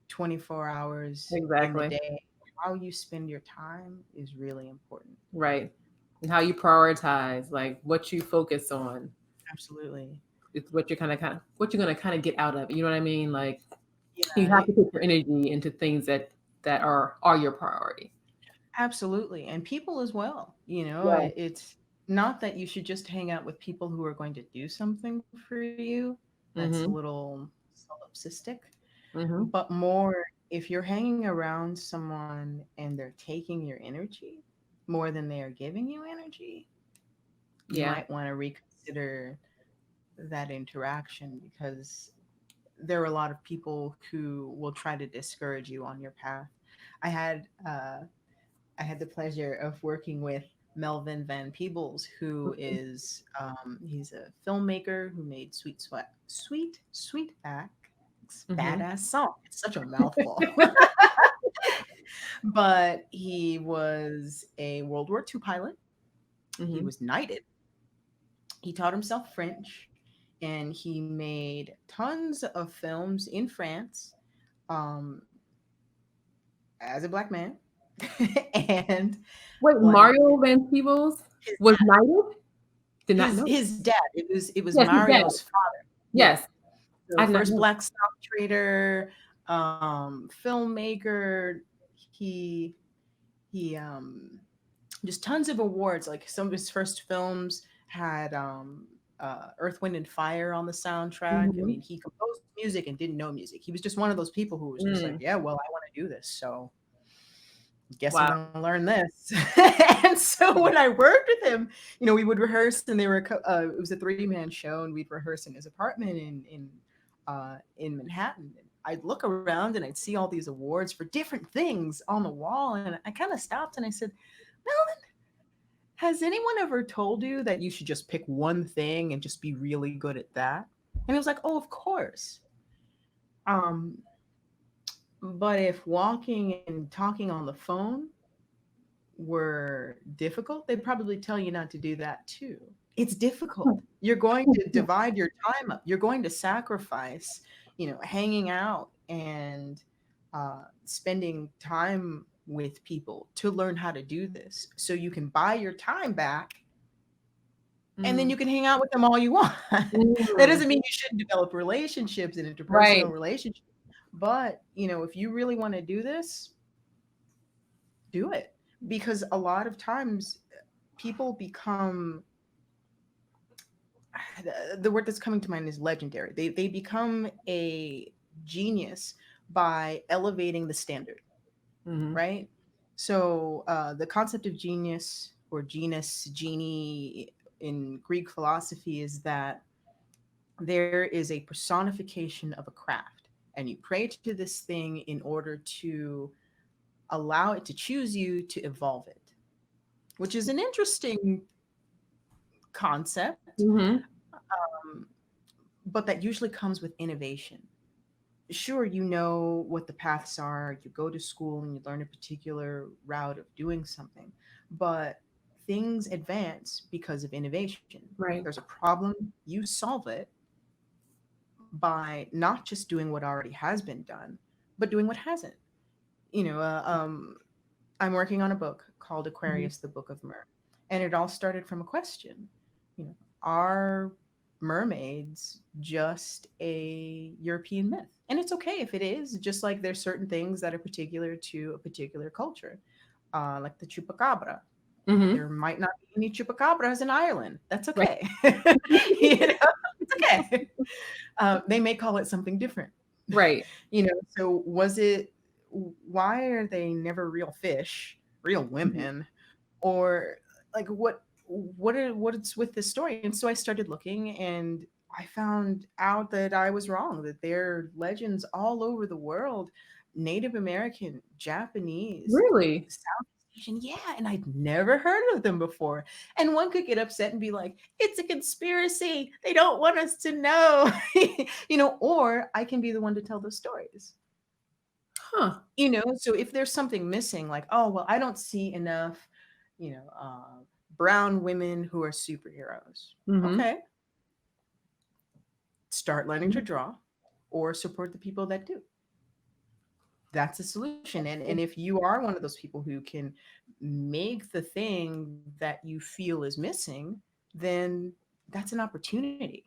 [SPEAKER 2] 24 hours in the
[SPEAKER 1] Exactly.
[SPEAKER 2] day. How you spend your time is really important.
[SPEAKER 1] Right. And how you prioritize, like what you focus on,
[SPEAKER 2] Absolutely.
[SPEAKER 1] it's what you're what you're gonna kind of get out of it. You know what I mean? Like you
[SPEAKER 2] Yeah,
[SPEAKER 1] have to put your energy into things that are your priority.
[SPEAKER 2] absolutely. And people as well.
[SPEAKER 1] Yeah.
[SPEAKER 2] It's not that you should just hang out with people who are going to do something for you. That's a
[SPEAKER 1] Mm-hmm.
[SPEAKER 2] little solipsistic.
[SPEAKER 1] Mm-hmm.
[SPEAKER 2] But more, if you're hanging around someone and they're taking your energy more than they are giving you energy, you
[SPEAKER 1] Yeah.
[SPEAKER 2] might want to reconsider that interaction, because there are a lot of people who will try to discourage you on your path. I had uh, I had the pleasure of working with Melvin Van Peebles, who is he's a filmmaker who made Sweetback. It's a
[SPEAKER 1] Mm-hmm.
[SPEAKER 2] badass song. It's such a mouthful. But he was a World War II pilot. He
[SPEAKER 1] Mm-hmm.
[SPEAKER 2] was knighted. He taught himself French, and he made tons of films in France um, as a black man. And
[SPEAKER 1] Wait,
[SPEAKER 2] like
[SPEAKER 1] Mario Van Peebles
[SPEAKER 2] his
[SPEAKER 1] was knighted? Did not
[SPEAKER 2] his
[SPEAKER 1] know.
[SPEAKER 2] his dad, it was
[SPEAKER 1] Yes, his dad.
[SPEAKER 2] Mario's father. Yeah.
[SPEAKER 1] Yes,
[SPEAKER 2] So
[SPEAKER 1] I did not
[SPEAKER 2] first
[SPEAKER 1] know.
[SPEAKER 2] black stock trader, filmmaker. He he just tons of awards. Like some of his first films had Earth, Wind, and Fire on the soundtrack. I
[SPEAKER 1] Mm-hmm.
[SPEAKER 2] mean, he composed music and didn't know music. He was just one of those people who was just like,
[SPEAKER 1] Mm.
[SPEAKER 2] yeah, well, I want to do this, so guess I'm
[SPEAKER 1] Wow.
[SPEAKER 2] going to learn this. And so when I worked with him, we would rehearse, and it was a 3-man show, and we'd rehearse in his apartment in Manhattan. And I'd look around and I'd see all these awards for different things on the wall, and I kind of stopped and I said, Melvin, has anyone ever told you that you should just pick one thing and just be really good at that? And he was like, oh, of course. Um, But if walking and talking on the phone were difficult, they'd probably tell you not to do that too. It's difficult. You're going to divide your time up. You're going to sacrifice, hanging out and spending time with people to learn how to do this so you can buy your time back and then
[SPEAKER 1] Mm.
[SPEAKER 2] you can hang out with them all you want. That
[SPEAKER 1] Mm.
[SPEAKER 2] doesn't mean you shouldn't develop relationships and
[SPEAKER 1] Right.
[SPEAKER 2] interpersonal relationships. But, if you really want to do this, do it. Because a lot of times people become the word that's coming to mind is legendary. They become a genius by elevating the standard,
[SPEAKER 1] Hmm.
[SPEAKER 2] right? So the concept of genius or genus, genie in Greek philosophy is that there is a personification of a craft, and you pray to this thing in order to allow it to choose you to evolve it, which is an interesting concept,
[SPEAKER 1] Hmm.
[SPEAKER 2] um, but that usually comes with innovation. Sure, you know what the paths are, you go to school and you learn a particular route of doing something, but things advance because of innovation.
[SPEAKER 1] Right.
[SPEAKER 2] There's a problem, you solve it by not just doing what already has been done, but doing what hasn't. You know, uh, um, I'm working on a book called
[SPEAKER 1] Hmm.
[SPEAKER 2] Aquarius, the Book of Mer, and it all started from a question. Are mermaids just a European myth? And it's okay if it is, just like there's certain things that are particular to a particular culture, like the chupacabra.
[SPEAKER 1] Hmm.
[SPEAKER 2] There might not be any chupacabras in Ireland. That's
[SPEAKER 1] Right.
[SPEAKER 2] okay. It's okay. They may call it something different.
[SPEAKER 1] Right.
[SPEAKER 2] So was it, why are they never real fish, real
[SPEAKER 1] Mhm.
[SPEAKER 2] women, or like what's with this story? And so I started looking, and I found out that I was wrong, that there are legends all over the world, Native American, Japanese,
[SPEAKER 1] Really?
[SPEAKER 2] Southeast Asian, yeah, and I'd never heard of them before. And one could get upset and be like, it's a conspiracy, they don't want us to know. Or I can be the one to tell the stories.
[SPEAKER 1] Huh.
[SPEAKER 2] So if there's something missing, like, oh well, I don't see enough, you know uh, brown women who are superheroes.
[SPEAKER 1] Hmm.
[SPEAKER 2] Okay, start learning to draw or support the people that do. That's a solution. And if you are one of those people who can make the thing that you feel is missing, then that's an opportunity.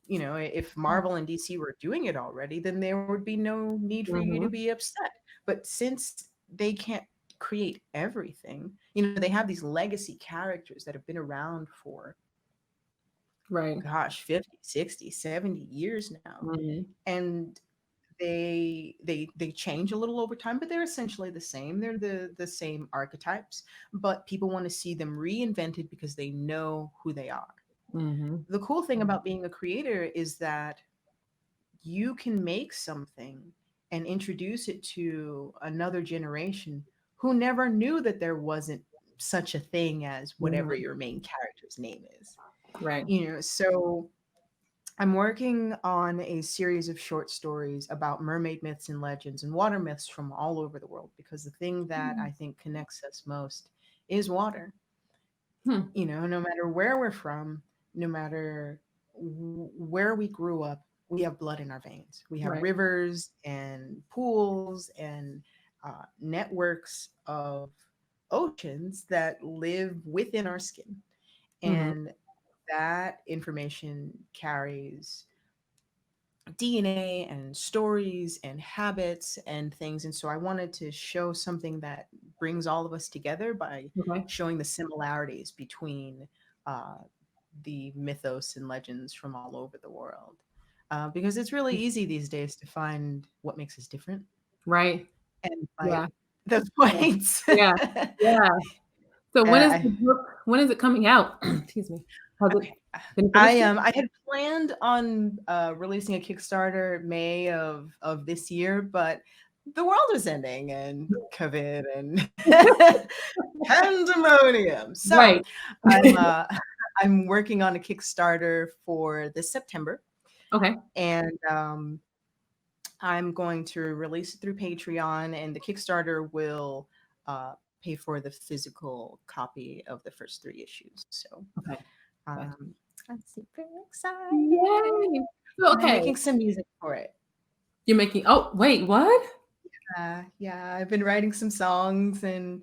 [SPEAKER 2] If Marvel and DC were doing it already, then there would be no need for you to
[SPEAKER 1] Hmm.
[SPEAKER 2] be upset. But since they can't create everything, they have these legacy characters that have been around for,
[SPEAKER 1] Right.
[SPEAKER 2] gosh, 50, 60, 70 years now.
[SPEAKER 1] Hmm.
[SPEAKER 2] And they change a little over time, but they're essentially the same. They're the same archetypes, but people want to see them reinvented because they know who they are.
[SPEAKER 1] Hmm.
[SPEAKER 2] The cool thing about being a creator is that you can make something and introduce it to another generation who never knew that there wasn't such a thing as whatever
[SPEAKER 1] Hmm.
[SPEAKER 2] your main character's name is.
[SPEAKER 1] Right.
[SPEAKER 2] So I'm working on a series of short stories about mermaid myths and legends and water myths from all over the world, because the thing that I think connects us most is water.
[SPEAKER 1] Hmm.
[SPEAKER 2] No matter where we're from, no matter where we grew up, we have blood in our veins. We have
[SPEAKER 1] Right.
[SPEAKER 2] rivers and pools and networks of oceans that live within our skin.
[SPEAKER 1] Hmm.
[SPEAKER 2] And that information carries DNA and stories and habits and things. And so I wanted to show something that brings all of us together by
[SPEAKER 1] Okay.
[SPEAKER 2] showing the similarities between uh, the mythos and legends from all over the world. Because it's really easy these days to find what makes us different
[SPEAKER 1] Right.
[SPEAKER 2] and
[SPEAKER 1] Yeah.
[SPEAKER 2] fight those
[SPEAKER 1] Yeah.
[SPEAKER 2] points.
[SPEAKER 1] Yeah. Yeah. So when is
[SPEAKER 2] I,
[SPEAKER 1] the book? When is it coming out? Excuse me. Has it
[SPEAKER 2] okay.
[SPEAKER 1] been
[SPEAKER 2] I
[SPEAKER 1] finished yet?
[SPEAKER 2] I had planned on releasing a Kickstarter May of this year, but the world is ending and COVID and pandemonium. So
[SPEAKER 1] Right.
[SPEAKER 2] I'm uh, I'm working on a Kickstarter for this September,
[SPEAKER 1] Okay.
[SPEAKER 2] and I'm going to release it through Patreon, and the Kickstarter will pay for the physical copy of the first 3 issues. So
[SPEAKER 1] Okay. Gotcha.
[SPEAKER 2] um, I'm super excited.
[SPEAKER 1] Yay. So,
[SPEAKER 2] And I'm
[SPEAKER 1] okay.
[SPEAKER 2] making some music for it.
[SPEAKER 1] You're making, oh, wait, what?
[SPEAKER 2] Yeah, I've been writing some songs, and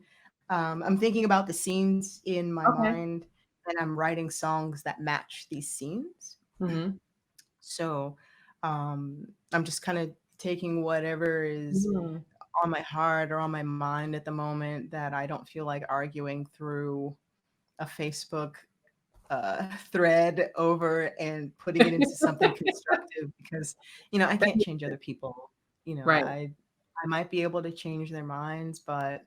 [SPEAKER 2] I'm thinking about the scenes in my
[SPEAKER 1] Okay.
[SPEAKER 2] mind, and I'm writing songs that match these scenes.
[SPEAKER 1] Mm-hmm.
[SPEAKER 2] So I'm just kind of taking whatever is
[SPEAKER 1] Mm-hmm.
[SPEAKER 2] on my heart or on my mind at the moment that I don't feel like arguing through a Facebook thread over and putting it into something constructive, because I can't change other people.
[SPEAKER 1] Right.
[SPEAKER 2] I might be able to change their minds, but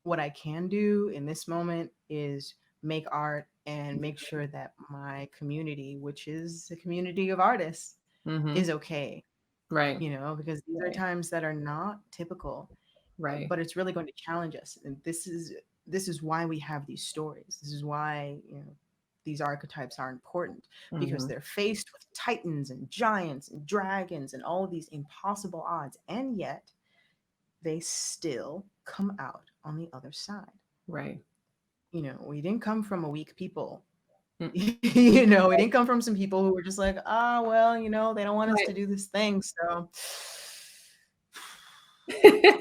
[SPEAKER 2] what I can do in this moment is make art and make sure that my community, which is a community of artists,
[SPEAKER 1] Mm-hmm.
[SPEAKER 2] is okay.
[SPEAKER 1] Right.
[SPEAKER 2] Because these are
[SPEAKER 1] Right.
[SPEAKER 2] times that are not typical,
[SPEAKER 1] Right.
[SPEAKER 2] but it's really going to challenge us. And this is why we have these stories. This is why these archetypes are important, because
[SPEAKER 1] Mm-hmm.
[SPEAKER 2] they're faced with titans and giants and dragons and all of these impossible odds, and yet they still come out on the other side.
[SPEAKER 1] Right.
[SPEAKER 2] We didn't come from a weak people.
[SPEAKER 1] Mm.
[SPEAKER 2] We didn't come from some people who were just like, well, they don't want us to
[SPEAKER 1] Right.
[SPEAKER 2] do this thing, so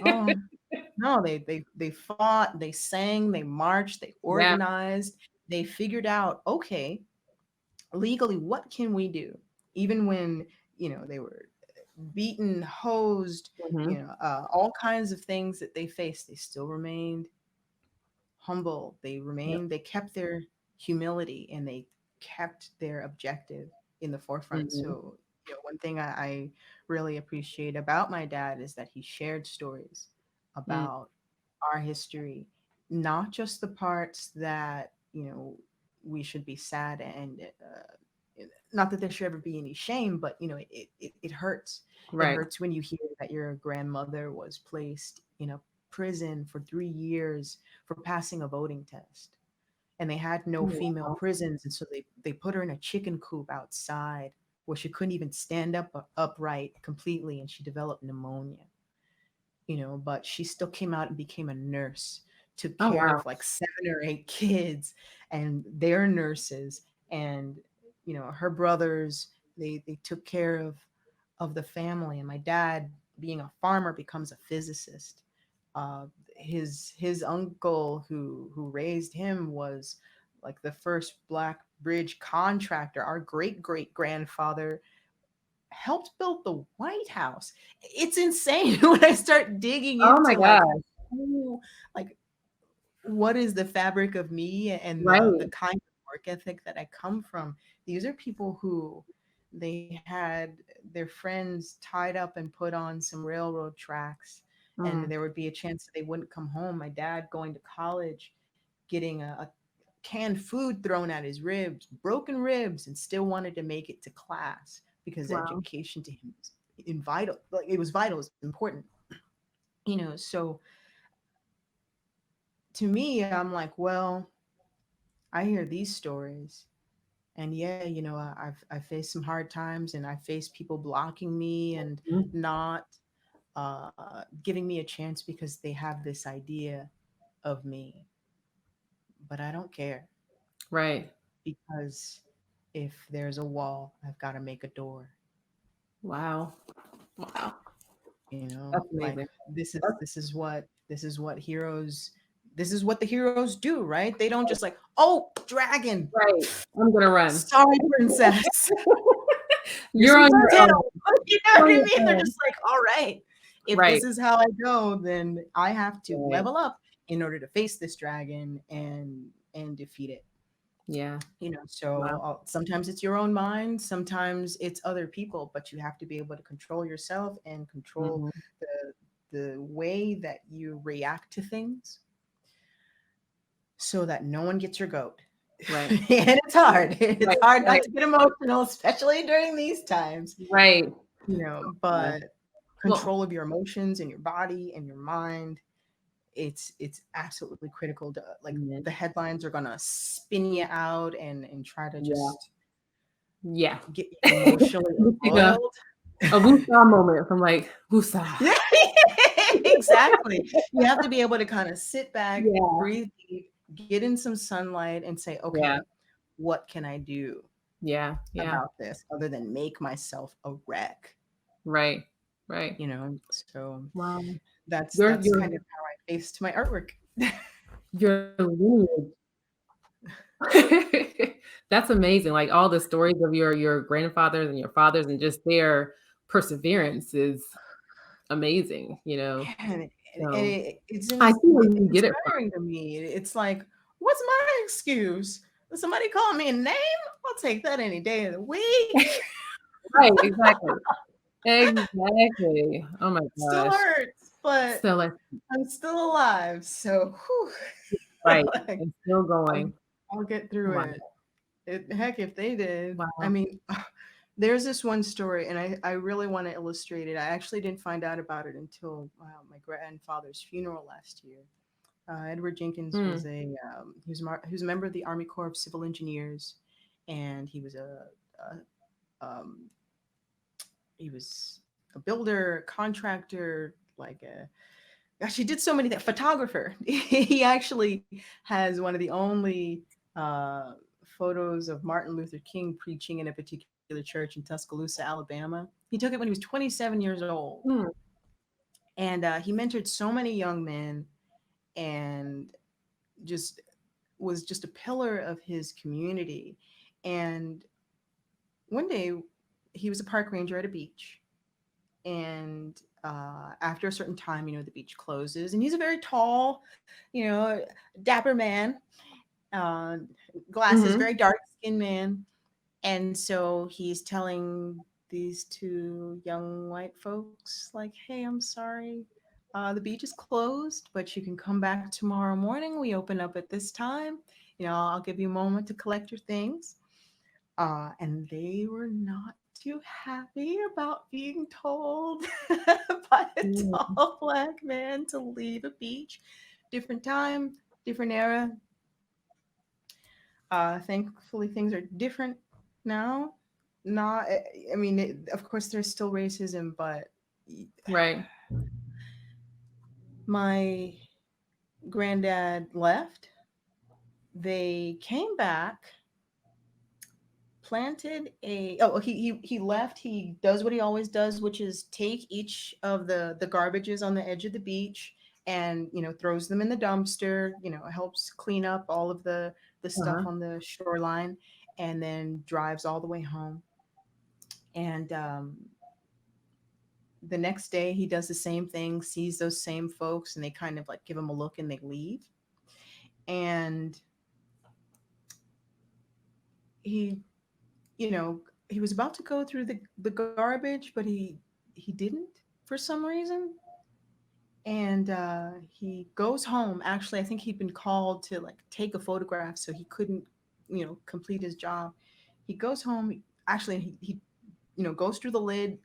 [SPEAKER 2] oh no, they fought, they sang, they marched, they
[SPEAKER 1] Yeah.
[SPEAKER 2] organized, they figured out, okay, legally, what can we do? Even when, they were beaten, hosed,
[SPEAKER 1] Mm-hmm.
[SPEAKER 2] all kinds of things that they faced, they still remained humble.
[SPEAKER 1] Yep.
[SPEAKER 2] They kept their humility, and they kept their objective in the forefront.
[SPEAKER 1] Mm-hmm.
[SPEAKER 2] So, one thing I really appreciate about my dad is that he shared stories
[SPEAKER 1] Mm.
[SPEAKER 2] about our history, not just the parts that, we should be sad, and not that there should ever be any shame, but it hurts. It
[SPEAKER 1] Right.
[SPEAKER 2] hurts when you hear that your grandmother was placed in a prison for 3 years for passing a voting test, and they had no female
[SPEAKER 1] Wow.
[SPEAKER 2] prisons, and so they put her in a chicken coop outside where she couldn't even stand upright completely, and she developed pneumonia. But she still came out and became a nurse, took
[SPEAKER 1] Oh,
[SPEAKER 2] care
[SPEAKER 1] wow.
[SPEAKER 2] of like 7 or 8 kids and their nurses, and her brothers, they took care of the family. And my dad, being a farmer, becomes a physicist. His uncle who raised him was like the first black bridge contractor. Our great great grandfather helped build the White House. It's insane when I start digging
[SPEAKER 1] Oh my
[SPEAKER 2] into like
[SPEAKER 1] gosh.
[SPEAKER 2] who, like what is the fabric of me and the
[SPEAKER 1] Right.
[SPEAKER 2] kind of work ethic that I come from. These are people who they had their friends tied up and put on some railroad tracks, and
[SPEAKER 1] Mm.
[SPEAKER 2] there would be a chance that they wouldn't come home. My dad going to college, getting a canned food thrown at his ribs, broken ribs, and still wanted to make it to class because
[SPEAKER 1] Wow.
[SPEAKER 2] education to him was vital. Like it was vital, it's important. So to me, I'm like, well, I hear these stories, and yeah, I've faced some hard times, and I faced people blocking me and
[SPEAKER 1] Mm.
[SPEAKER 2] not giving me a chance because they have this idea of me, but I don't care,
[SPEAKER 1] Right.
[SPEAKER 2] because if there's a wall, I've got to make a door.
[SPEAKER 1] Wow. Wow. That's
[SPEAKER 2] Like
[SPEAKER 1] amazing.
[SPEAKER 2] this is
[SPEAKER 1] That's
[SPEAKER 2] this is what this is what heroes this is what the heroes do, right? They don't just like, oh, dragon,
[SPEAKER 1] right. I'm gonna run.
[SPEAKER 2] sorry, princess, here's
[SPEAKER 1] You're
[SPEAKER 2] some
[SPEAKER 1] on your
[SPEAKER 2] tail.
[SPEAKER 1] own.
[SPEAKER 2] You know
[SPEAKER 1] You're
[SPEAKER 2] what
[SPEAKER 1] on
[SPEAKER 2] I
[SPEAKER 1] your
[SPEAKER 2] mean? They're
[SPEAKER 1] own.
[SPEAKER 2] just like, all right, if
[SPEAKER 1] Right.
[SPEAKER 2] this is how I go, then I have to
[SPEAKER 1] Right.
[SPEAKER 2] level up in order to face this dragon and defeat it.
[SPEAKER 1] Yeah.
[SPEAKER 2] So
[SPEAKER 1] Wow.
[SPEAKER 2] sometimes it's your own mind, sometimes it's other people, but you have to be able to control yourself and control
[SPEAKER 1] Hmm.
[SPEAKER 2] the way that you react to things, so that no one gets your goat.
[SPEAKER 1] Right.
[SPEAKER 2] And it's hard. It's
[SPEAKER 1] Right.
[SPEAKER 2] hard not
[SPEAKER 1] Right.
[SPEAKER 2] to get emotional, especially during these times.
[SPEAKER 1] Right. Yeah.
[SPEAKER 2] But
[SPEAKER 1] Well.
[SPEAKER 2] control of your emotions and your body and your mind, it's absolutely critical. To like,
[SPEAKER 1] Mhm.
[SPEAKER 2] the headlines are gonna spin you out and try to
[SPEAKER 1] Yeah.
[SPEAKER 2] just
[SPEAKER 1] Yeah.
[SPEAKER 2] get you emotionally
[SPEAKER 1] It's like a
[SPEAKER 2] embroiled.
[SPEAKER 1] A woosah moment from like woosah.
[SPEAKER 2] Yeah, exactly. You have to be able to kind of sit back,
[SPEAKER 1] Yeah.
[SPEAKER 2] breathe deep, get in some sunlight, and say,
[SPEAKER 1] Yeah.
[SPEAKER 2] okay, what can I do
[SPEAKER 1] Yeah. Yeah.
[SPEAKER 2] about this other than make myself a wreck?
[SPEAKER 1] Right. Right.
[SPEAKER 2] So
[SPEAKER 1] Wow.
[SPEAKER 2] that's
[SPEAKER 1] Your
[SPEAKER 2] kind of how I faced my artwork.
[SPEAKER 1] your lineage. That's amazing. Like all the stories of your grandfathers and your fathers and just their perseverance is amazing, you know.
[SPEAKER 2] And
[SPEAKER 1] So
[SPEAKER 2] it's
[SPEAKER 1] I see where you get it from.
[SPEAKER 2] inspiring to me. It's like, what's my excuse? Does somebody call me a name? I'll take that any day of the week.
[SPEAKER 1] Right, exactly. Exactly. Oh my
[SPEAKER 2] Still
[SPEAKER 1] gosh.
[SPEAKER 2] hurts, but
[SPEAKER 1] Still like
[SPEAKER 2] I'm still alive. So
[SPEAKER 1] right.
[SPEAKER 2] like,
[SPEAKER 1] And still
[SPEAKER 2] I'll,
[SPEAKER 1] going.
[SPEAKER 2] I'll get through
[SPEAKER 1] Wow.
[SPEAKER 2] it. Heck, if they did. I
[SPEAKER 1] Wow.
[SPEAKER 2] mean, there's this one story, and I really want to illustrate it. I actually didn't find out about it until my grandfather's funeral last year. Edward Jenkins
[SPEAKER 1] Hmm.
[SPEAKER 2] was he was a member of the Army Corps of Civil Engineers, and a he was a builder, contractor, like a gosh, he did so many things. Photographer. He actually has one of the only uh, photos of Martin Luther King preaching in a particular church in Tuscaloosa, Alabama. He took it when he was 27 years old,
[SPEAKER 1] Hmm.
[SPEAKER 2] and he mentored so many young men, and just was just a pillar of his community. And one day, he was a park ranger at a beach, and after a certain time, the beach closes, and he's a very tall, dapper man, uh, glasses,
[SPEAKER 1] Hmm.
[SPEAKER 2] very dark skinned man. And so he's telling these two young white folks, like, hey, I'm sorry. The beach is closed, but you can come back tomorrow morning. We open up at this time. I'll give you a moment to collect your things. And they were not too happy about being told by a
[SPEAKER 1] Hmm.
[SPEAKER 2] tall black man to leave a beach. Different time, different era. Thankfully, things are different now. Not, I mean, of course, there's still racism, but
[SPEAKER 1] Right.
[SPEAKER 2] my granddad left. They came back, planted he left. He does what he always does, which is take each of the garbages on the edge of the beach, and throws them in the dumpster. Helps clean up all of the stuff
[SPEAKER 1] Uh-huh.
[SPEAKER 2] on the shoreline, and then drives all the way home. And the next day he does the same thing, sees those same folks, and they kind of like give him a look and they leave. And he he was about to go through the garbage, but he didn't for some reason. And he goes home. Actually, I think he'd been called to like take a photograph, so he couldn't complete his job. He goes home. Actually, he goes through the lid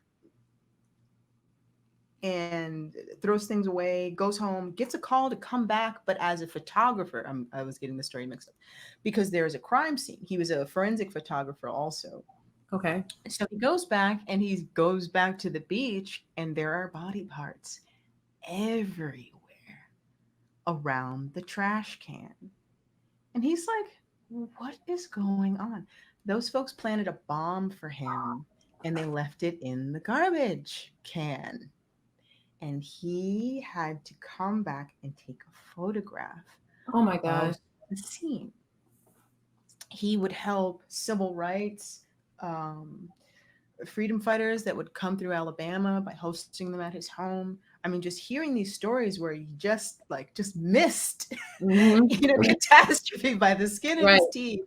[SPEAKER 2] and throws things away, goes home, gets a call to come back, but as a photographer. I was getting the story mixed up because there is a crime scene. He was a forensic photographer also.
[SPEAKER 1] Okay.
[SPEAKER 2] So he goes back, and he goes back to the beach, and there are body parts everywhere around the trash can. And he's like, what is going on? Those folks planted a bomb for him, and they left it in the garbage can. And he had to come back and take a photograph
[SPEAKER 1] Oh my
[SPEAKER 2] of
[SPEAKER 1] gosh.
[SPEAKER 2] the scene. He would help civil rights, um, freedom fighters that would come through Alabama by hosting them at his home. I mean, just hearing these stories where he just missed,
[SPEAKER 1] Hmm.
[SPEAKER 2] catastrophe by the skin of
[SPEAKER 1] Right.
[SPEAKER 2] his teeth,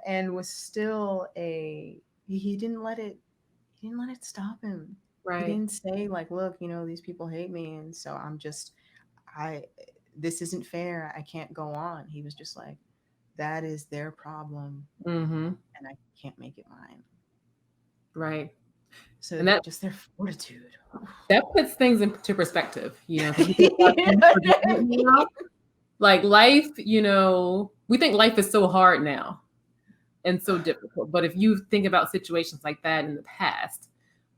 [SPEAKER 2] and was still he didn't let it stop him. He
[SPEAKER 1] Right.
[SPEAKER 2] didn't say like, look, these people hate me, and so I this isn't fair. I can't go on. He was just like, that is their problem,
[SPEAKER 1] Hmm.
[SPEAKER 2] and I can't make it mine.
[SPEAKER 1] Right.
[SPEAKER 2] So
[SPEAKER 1] And that
[SPEAKER 2] just their fortitude.
[SPEAKER 1] that puts things into perspective, because we think about
[SPEAKER 2] You
[SPEAKER 1] things
[SPEAKER 2] know
[SPEAKER 1] for
[SPEAKER 2] what I
[SPEAKER 1] granted
[SPEAKER 2] mean?
[SPEAKER 1] now. Like life, we think life is so hard now and so difficult. But if you think about situations like that in the past,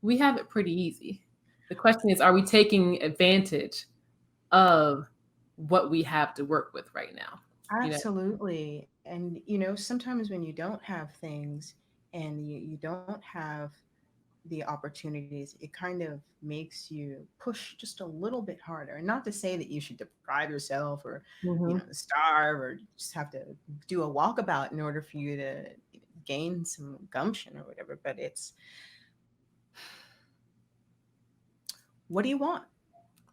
[SPEAKER 1] we have it pretty easy. The question is, are we taking advantage of what we have to work with right now? You know?
[SPEAKER 2] Absolutely. And sometimes when you don't have things and you don't have the opportunities, it kind of makes you push just a little bit harder. And not to say that you should deprive yourself or,
[SPEAKER 1] Hmm.
[SPEAKER 2] starve or just have to do a walkabout in order for you to gain some gumption or whatever. But it's, what do you want?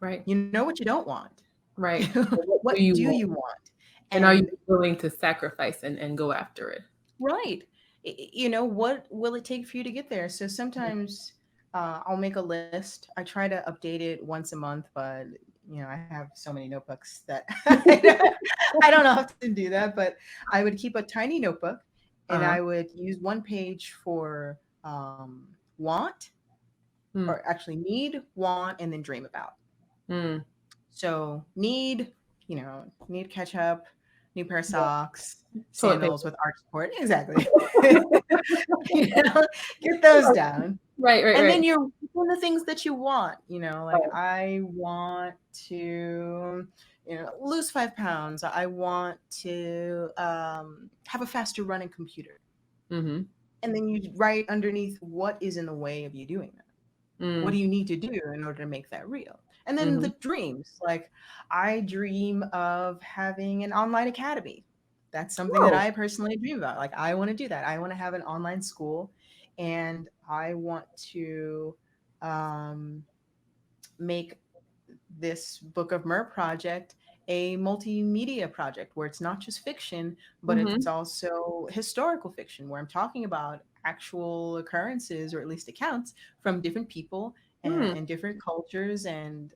[SPEAKER 1] Right.
[SPEAKER 2] You know what you don't want.
[SPEAKER 1] Right. So what
[SPEAKER 2] What
[SPEAKER 1] do you
[SPEAKER 2] do
[SPEAKER 1] want?
[SPEAKER 2] you want?
[SPEAKER 1] And are you
[SPEAKER 2] And
[SPEAKER 1] willing to sacrifice and go after it?
[SPEAKER 2] right. What will it take for you to get there? So sometimes I'll make a list. I try to update it once a month, but I have so many notebooks that I don't often do that. But I would keep a tiny notebook, and
[SPEAKER 1] Uh-huh.
[SPEAKER 2] I would use one page for want,
[SPEAKER 1] Mm,
[SPEAKER 2] or actually need, want, and then dream about.
[SPEAKER 1] mm.
[SPEAKER 2] So need ketchup, new pair of
[SPEAKER 1] Yeah.
[SPEAKER 2] socks,
[SPEAKER 1] Toilet
[SPEAKER 2] sandals
[SPEAKER 1] paper.
[SPEAKER 2] with arch support. Exactly. you know, get those down.
[SPEAKER 1] Right, right,
[SPEAKER 2] And
[SPEAKER 1] right.
[SPEAKER 2] then you're doing the things that you want, like
[SPEAKER 1] Right.
[SPEAKER 2] I want to, lose 5 pounds. I want to have a faster running computer.
[SPEAKER 1] Mm-hmm.
[SPEAKER 2] And then you write underneath what is in the way of you doing that. What
[SPEAKER 1] Mm,
[SPEAKER 2] do you need to do in order to make that real? And then
[SPEAKER 1] mm-hmm.
[SPEAKER 2] the dreams, like I dream of having an online academy. That's something that
[SPEAKER 1] Oh.
[SPEAKER 2] I personally dream about. Like I want to do that. I want to have an online school, and I want to um, make this Book of Mer project a multimedia project where it's not just fiction, but it's
[SPEAKER 1] Mm-hmm.
[SPEAKER 2] also historical fiction where I'm talking about actual occurrences, or at least accounts from different people
[SPEAKER 1] Mm,
[SPEAKER 2] and different cultures, and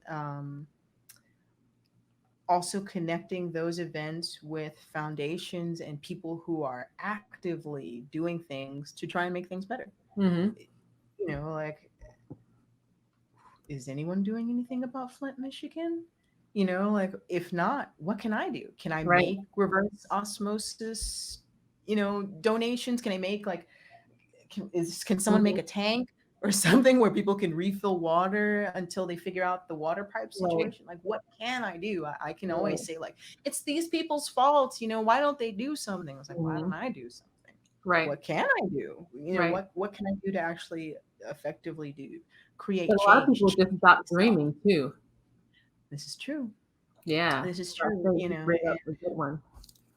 [SPEAKER 2] also connecting those events with foundations and people who are actively doing things to try and make things better.
[SPEAKER 1] mm-hmm.
[SPEAKER 2] Like, is anyone doing anything about Flint, Michigan? Like if not, what can I do? Can I
[SPEAKER 1] Right.
[SPEAKER 2] make reverse osmosis, donations? Can I make like can someone
[SPEAKER 1] Mm-hmm.
[SPEAKER 2] make a tank or something where people can refill water until they figure out the water pipe
[SPEAKER 1] Right.
[SPEAKER 2] situation? Like what can I do? I can
[SPEAKER 1] Right.
[SPEAKER 2] always say like it's these people's faults, why don't they do something? I was like, why
[SPEAKER 1] Mm-hmm.
[SPEAKER 2] don't I do something?
[SPEAKER 1] Right.
[SPEAKER 2] What can I do?
[SPEAKER 1] Right.
[SPEAKER 2] What can I do to actually effectively do create
[SPEAKER 1] But a lot of
[SPEAKER 2] change,
[SPEAKER 1] people just
[SPEAKER 2] change
[SPEAKER 1] stop
[SPEAKER 2] myself?
[SPEAKER 1] dreaming too.
[SPEAKER 2] This is true.
[SPEAKER 1] Yeah.
[SPEAKER 2] This is
[SPEAKER 1] So I
[SPEAKER 2] true.
[SPEAKER 1] think you bring
[SPEAKER 2] And
[SPEAKER 1] up a good one.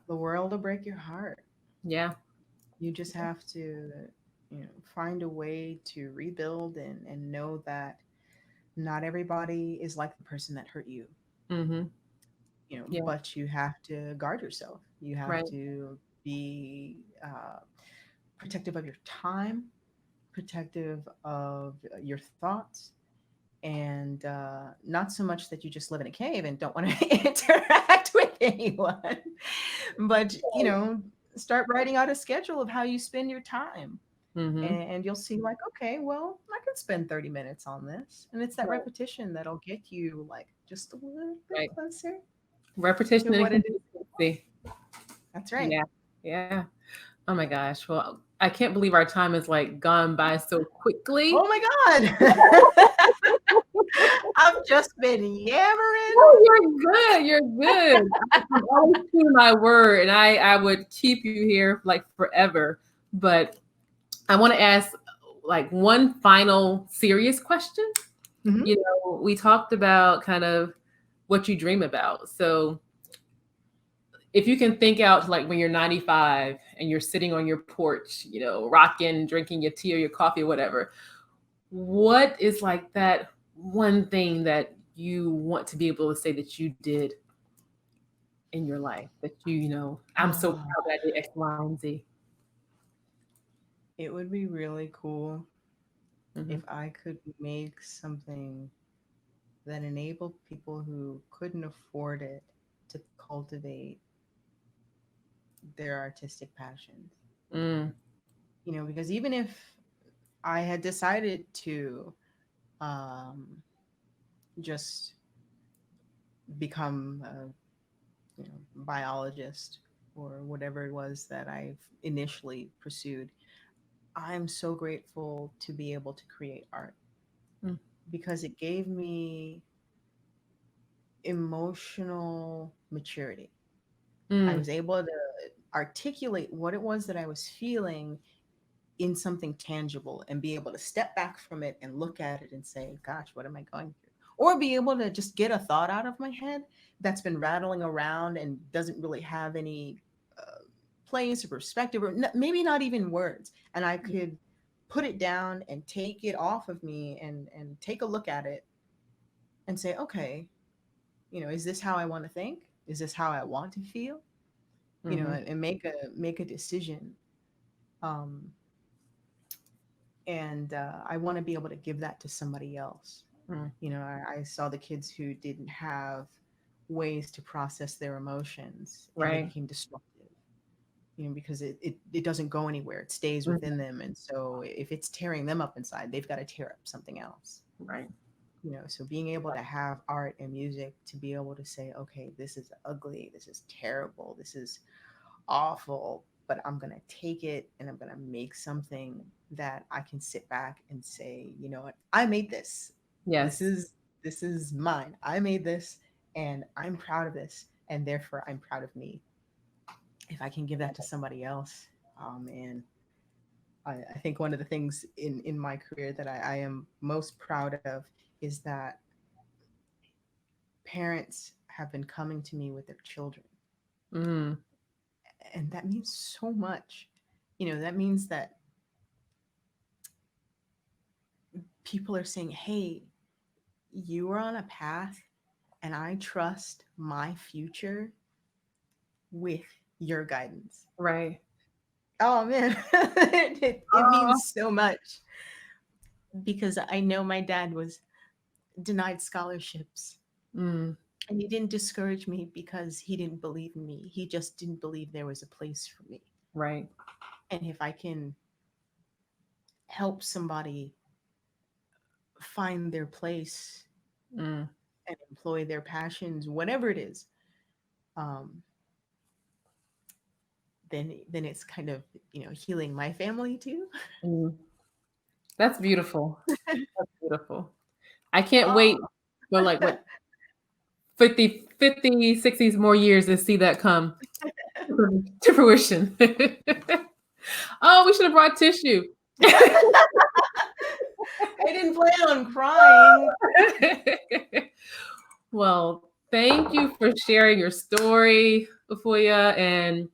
[SPEAKER 2] the world will break your heart.
[SPEAKER 1] Yeah.
[SPEAKER 2] You just have to, find a way to rebuild and know that not everybody is like the person that hurt you,
[SPEAKER 1] Mm-hmm. Yeah.
[SPEAKER 2] but you have to guard yourself. You have
[SPEAKER 1] Right.
[SPEAKER 2] to be protective of your time, protective of your thoughts, and not so much that you just live in a cave and don't want to interact with anyone, but start writing out a schedule of how you spend your time,
[SPEAKER 1] Mm-hmm.
[SPEAKER 2] and you'll see like, okay, well, I can spend 30 minutes on this, and it's that
[SPEAKER 1] Right.
[SPEAKER 2] repetition that'll get you like just a little bit
[SPEAKER 1] Right.
[SPEAKER 2] closer to
[SPEAKER 1] Repetition and
[SPEAKER 2] what it is.
[SPEAKER 1] consistency.
[SPEAKER 2] That's right.
[SPEAKER 1] Yeah. Yeah. Oh my gosh. Well, I can't believe our time is like gone by so quickly.
[SPEAKER 2] Oh my god. I've just been yammering.
[SPEAKER 1] Oh, you're good. You're good. I'm always to my word, and I would keep you here like forever. But I want to ask like one final serious question.
[SPEAKER 2] Mhm.
[SPEAKER 1] You know, we talked about kind of what you dream about. So if you can think out to like when you're 95 and you're sitting on your porch, you know, rocking, drinking your tea or your coffee or whatever, what is like that one thing that you want to be able to say that you did in your life that you know, I'm so
[SPEAKER 2] Oh,
[SPEAKER 1] proud that I did X, Y, and Z.
[SPEAKER 2] it would be really cool
[SPEAKER 1] Mm-hmm.
[SPEAKER 2] if I could make something that enabled people who couldn't afford it to cultivate their artistic passions.
[SPEAKER 1] Mm,
[SPEAKER 2] Because even if I had decided to um, just become a biologist or whatever it was that I've initially pursued, I'm so grateful to be able to create art.
[SPEAKER 1] Mm.
[SPEAKER 2] because it gave me emotional maturity. I
[SPEAKER 1] Mm.
[SPEAKER 2] was able to articulate what it was that I was feeling in something tangible and be able to step back from it and look at it and say, gosh, what am I going through? Or be able to just get a thought out of my head that's been rattling around and doesn't really have any place or perspective, or maybe not even words. And I could put it down and take it off of me and take a look at it and say, okay, is this how I want to think? Is this how I want to feel?
[SPEAKER 1] Mm-hmm.
[SPEAKER 2] And make a decision. Um, and I want to be able to give that to somebody else.
[SPEAKER 1] Mm.
[SPEAKER 2] I saw the kids who didn't have ways to process their emotions, and they
[SPEAKER 1] Right.
[SPEAKER 2] became destructive. Because it doesn't go anywhere; it stays
[SPEAKER 1] Mhm.
[SPEAKER 2] within them. And so, if it's tearing them up inside, they've got to tear up something else.
[SPEAKER 1] Right.
[SPEAKER 2] So being able to have art and music to be able to say, okay, this is ugly, this is terrible, this is awful, but I'm going to take it and I'm going to make something that I can sit back and say, you know what, I made this. This
[SPEAKER 1] Yes.
[SPEAKER 2] is this is mine. I made this and I'm proud of this, and therefore I'm proud of me. If I can give that to somebody else, oh man, I think one of the things in my career that I am most proud of is that parents have been coming to me with their children.
[SPEAKER 1] Mm.
[SPEAKER 2] And that means so much. That means that people are saying, hey, you are on a path, and I trust my future with your guidance.
[SPEAKER 1] Right.
[SPEAKER 2] Oh man, it
[SPEAKER 1] Oh.
[SPEAKER 2] means so much, because I know my dad was denied scholarships.
[SPEAKER 1] Mm.
[SPEAKER 2] And he didn't discourage me because he didn't believe in me. He just didn't believe there was a place for me.
[SPEAKER 1] Right.
[SPEAKER 2] And if I can help somebody find their place
[SPEAKER 1] Mm.
[SPEAKER 2] and employ their passions, whatever it is, um, then it's kind of healing my family too.
[SPEAKER 1] Mm. That's beautiful. That's beautiful. I can't
[SPEAKER 2] Oh,
[SPEAKER 1] wait for like what 50, 60s more years to see that come to fruition. Oh, we should have brought tissue.
[SPEAKER 2] I didn't plan on crying.
[SPEAKER 1] Well, thank you for sharing your story, Afuya. And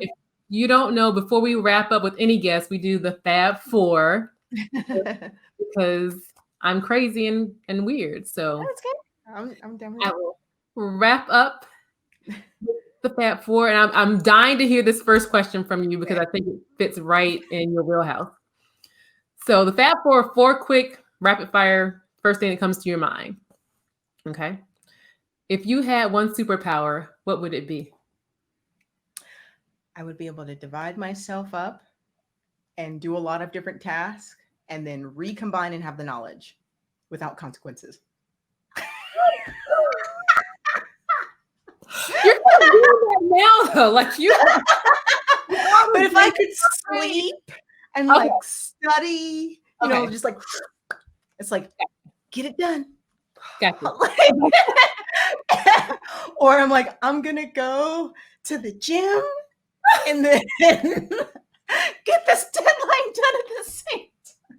[SPEAKER 1] if you don't know, before we wrap up with any guests, we do the Fab Four because I'm crazy and weird. So
[SPEAKER 2] That's good. I'm done with
[SPEAKER 1] I
[SPEAKER 2] it.
[SPEAKER 1] will wrap up the Fab Four. And I'm dying to hear this first question from you because
[SPEAKER 2] Okay.
[SPEAKER 1] I think it fits right in your wheelhouse. So the Fab Four are four quick, rapid fire, first thing that comes to your mind. Okay. If you had one superpower, what would it be?
[SPEAKER 2] I would be able to divide myself up and do a lot of different tasks and then recombine and have the knowledge without consequences.
[SPEAKER 1] You're not doing that now, though. Like you
[SPEAKER 2] But if I could sleep and
[SPEAKER 1] okay,
[SPEAKER 2] study,
[SPEAKER 1] okay,
[SPEAKER 2] just it's like, get it done.
[SPEAKER 1] gotcha.
[SPEAKER 2] Or I'm like, I'm gonna go to the gym and then get this deadline done at the same time.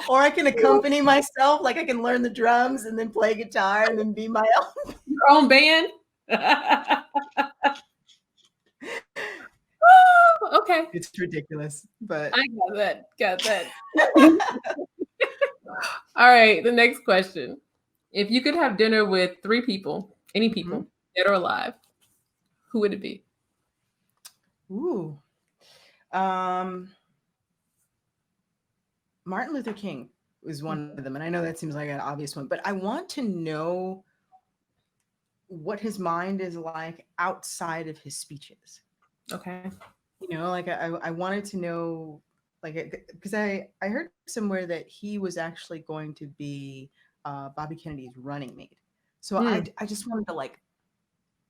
[SPEAKER 2] Or I can accompany myself, like I can learn the drums and then play guitar and then be my own.
[SPEAKER 1] Your own band. Okay,
[SPEAKER 2] It's ridiculous, but
[SPEAKER 1] I got that. Got that. All right, the next question. If you could have dinner with three people, any
[SPEAKER 2] Mhm.
[SPEAKER 1] people, dead or alive, who would it be?
[SPEAKER 2] Ooh. Um, Martin Luther King was one of them. And I know that seems like an obvious one, but I want to know what his mind is like outside of his speeches.
[SPEAKER 1] Okay.
[SPEAKER 2] Like I wanted to know, like, because I heard somewhere that he was actually going to be Bobby Kennedy's running mate. So I just wanted to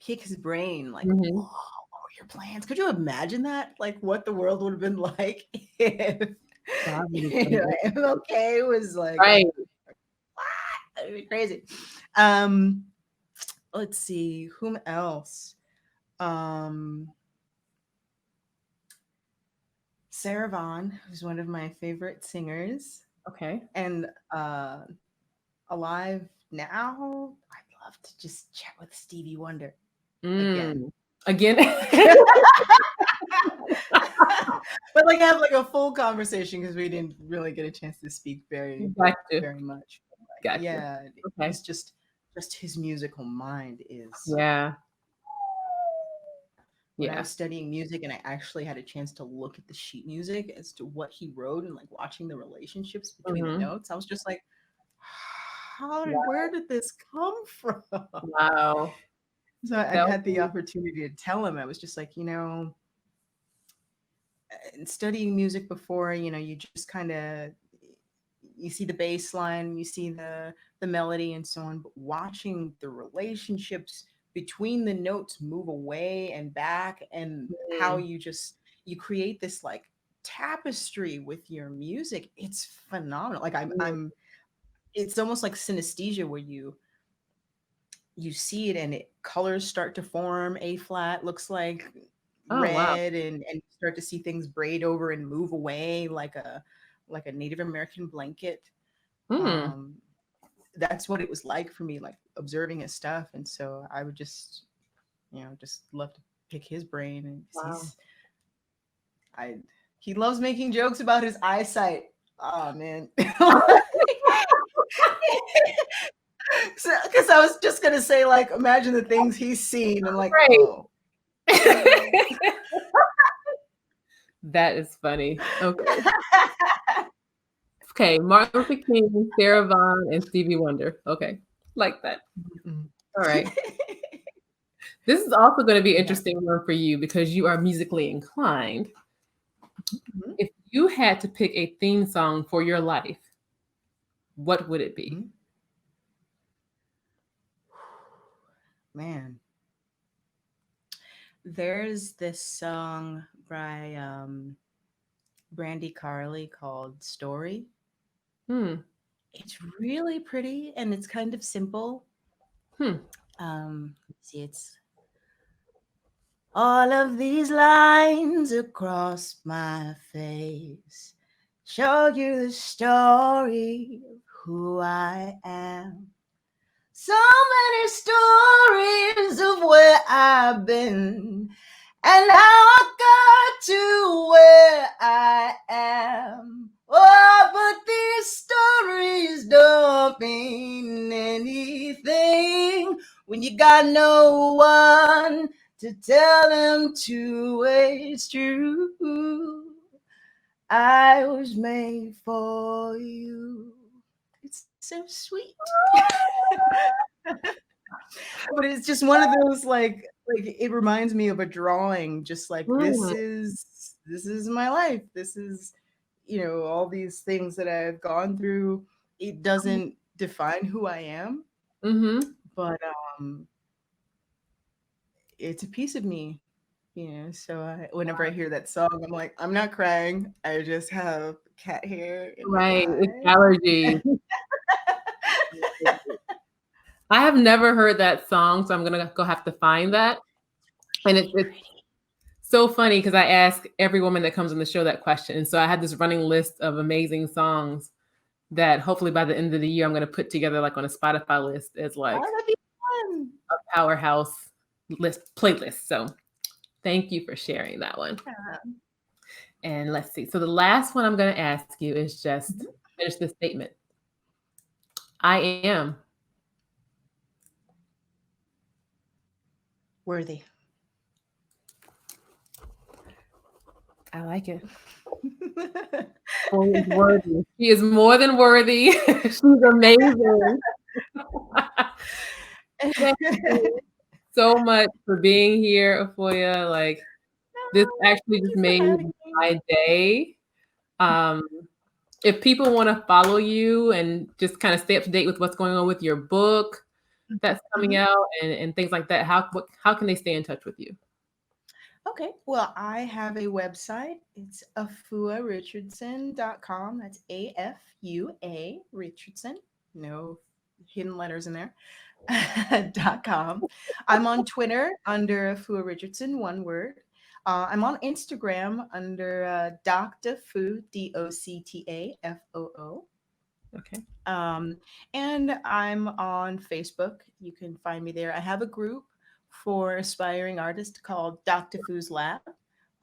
[SPEAKER 2] pick his brain, like,
[SPEAKER 1] Mm-hmm.
[SPEAKER 2] whoa, what were your plans? Could you imagine that? Like what the world would have been like if
[SPEAKER 1] Bobby.
[SPEAKER 2] MLK was like,
[SPEAKER 1] Right.
[SPEAKER 2] That'd be crazy. Um, let's see, whom else? Um, Sarah Vaughan, who's one of my favorite singers,
[SPEAKER 1] Okay.
[SPEAKER 2] and alive now. I'd love to just chat with Stevie Wonder again.
[SPEAKER 1] Mm. Again.
[SPEAKER 2] But like have like a full conversation because we didn't really get a chance to speak
[SPEAKER 1] Got you.
[SPEAKER 2] very much. Like,
[SPEAKER 1] Got you.
[SPEAKER 2] yeah,
[SPEAKER 1] Okay.
[SPEAKER 2] just his musical mind is.
[SPEAKER 1] Yeah.
[SPEAKER 2] When I
[SPEAKER 1] Yeah.
[SPEAKER 2] was studying music and I actually had a chance to look at the sheet music as to what he wrote and like watching the relationships between the
[SPEAKER 1] Hmm.
[SPEAKER 2] notes, I was just like, where did this come from?
[SPEAKER 1] Wow.
[SPEAKER 2] So I
[SPEAKER 1] That
[SPEAKER 2] had the
[SPEAKER 1] was,
[SPEAKER 2] opportunity to tell him, I was just like, studying music before, you just kind of you see the bass line, you see the melody and so on, but watching the relationships between the notes move away and back and how
[SPEAKER 1] mm,
[SPEAKER 2] you create this like tapestry with your music, it's phenomenal. Like
[SPEAKER 1] mm.
[SPEAKER 2] I'm it's almost like synesthesia where you see it and it colors start to form. A flat looks like
[SPEAKER 1] Oh, wow.
[SPEAKER 2] red, and you start to see things braid over and move away like a Native American blanket.
[SPEAKER 1] Mm.
[SPEAKER 2] um that's what it was like for me, like observing his stuff. And so I would just just love to pick his brain, and 'cause
[SPEAKER 1] Wow.
[SPEAKER 2] I he loves making jokes about his eyesight. Oh man. So, because I was just gonna say, like, imagine the things he's seen. I'm like,
[SPEAKER 1] Great.
[SPEAKER 2] oh.
[SPEAKER 1] That is funny. Okay. Okay. Martin Luther King, Sarah Vaughan, and Stevie Wonder. Okay. Like that.
[SPEAKER 2] Mm.
[SPEAKER 1] All right. This is also going to be an
[SPEAKER 2] Yeah.
[SPEAKER 1] interesting one for you because you are musically inclined.
[SPEAKER 2] Mhm,
[SPEAKER 1] If you had to pick a theme song for your life, what would it be?
[SPEAKER 2] mhm. Man, there's this song by Brandy Carly called "Story."
[SPEAKER 1] Hmm.
[SPEAKER 2] It's really pretty and it's kind of simple.
[SPEAKER 1] Hmm.
[SPEAKER 2] Let's see, it's all of these lines across my face show you the story of who I am. So many stories of where I've been and how I got to where I am. Oh, but these stories don't mean anything when you got no one to tell them to. It's true. I was made for you. It's so sweet. But it's just one of those like it reminds me of a drawing, just like
[SPEAKER 1] Hmm.
[SPEAKER 2] this is my life. This is all these things that I've gone through. It doesn't define who I am,
[SPEAKER 1] Mm-hmm.
[SPEAKER 2] but it's a piece of me. So whenever I hear that song, I'm like, I'm not crying. I just have cat hair in my
[SPEAKER 1] Right. It's
[SPEAKER 2] eye.
[SPEAKER 1] allergies. I have never heard that song, so I'm gonna go have to find that. And
[SPEAKER 2] Really
[SPEAKER 1] it's
[SPEAKER 2] pretty.
[SPEAKER 1] so funny because I ask every woman that comes on the show that question. And so I had this running list of amazing songs that hopefully by the end of the year I'm gonna put together like on a Spotify list as
[SPEAKER 2] Oh,
[SPEAKER 1] like
[SPEAKER 2] that'd be fun.
[SPEAKER 1] a powerhouse list playlist. So thank you for sharing that one.
[SPEAKER 2] Yeah.
[SPEAKER 1] And let's see. So the last one I'm gonna ask you is just
[SPEAKER 2] Mhm.
[SPEAKER 1] finish this statement. I am.
[SPEAKER 2] Worthy.
[SPEAKER 1] I like it. Fully worthy. She is more than worthy. She's amazing. Thank you so much for being here, Afoya. Like this actually
[SPEAKER 2] Thank
[SPEAKER 1] just
[SPEAKER 2] you for
[SPEAKER 1] made
[SPEAKER 2] having me.
[SPEAKER 1] my day. Um, if people want to follow you and just kind of stay up to date with what's going on with your book that's coming
[SPEAKER 2] Mhm.
[SPEAKER 1] out and things like that, how can they stay in touch with you?
[SPEAKER 2] Okay. Well, I have a website. It's afuarichandson.com. That's AFUA Richardson. No hidden letters in there. .com. I'm on Twitter under Afua Richardson, one word. I'm on Instagram under Dr. Fu, DOCTAFOO.
[SPEAKER 1] Okay.
[SPEAKER 2] And I'm on Facebook. You can find me there. I have a group for aspiring artists called Dr. Fu's Lab.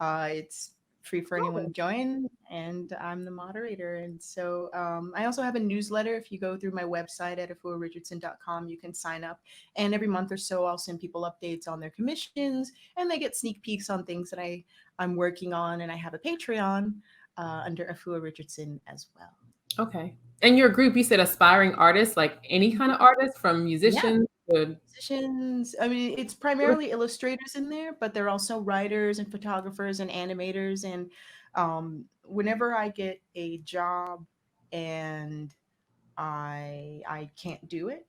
[SPEAKER 2] It's free for anyone to
[SPEAKER 1] Oh,
[SPEAKER 2] join, and I'm the moderator. And so I also have a newsletter. If you go through my website at afuarichardson.com, you can sign up. And every month or so, I'll send people updates on their commissions, and they get sneak peeks on things that I'm working on. And I have a Patreon under Afua Richardson as well.
[SPEAKER 1] okay. And your group, you said aspiring artists, like any kind of artist, from
[SPEAKER 2] Yeah.
[SPEAKER 1] musicians to
[SPEAKER 2] Musicians. I mean, it's primarily illustrators in there, but there are also writers and photographers and animators. And whenever I get a job and I can't do it,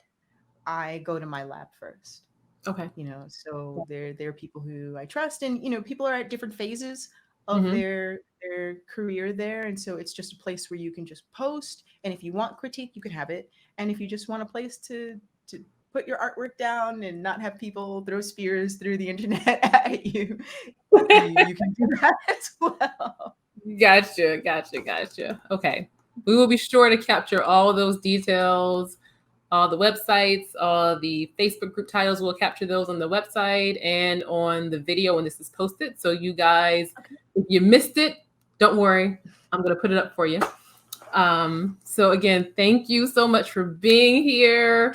[SPEAKER 2] I go to my lab first.
[SPEAKER 1] okay.
[SPEAKER 2] So there are people who I trust, and people are at different phases of
[SPEAKER 1] Mm-hmm.
[SPEAKER 2] their career there, and so it's just a place where you can just post, and if you want critique, you can have it, and if you just want a place to put your artwork down and not have people throw spears through the internet at you, you can do that as well.
[SPEAKER 1] Gotcha. Okay. We will be sure to capture all those details, all the websites, all the Facebook group titles. We'll capture those on the website and on the video when this is posted. So you guys, if you missed it, don't worry. I'm going to put it up for you. So again, thank you so much for being here.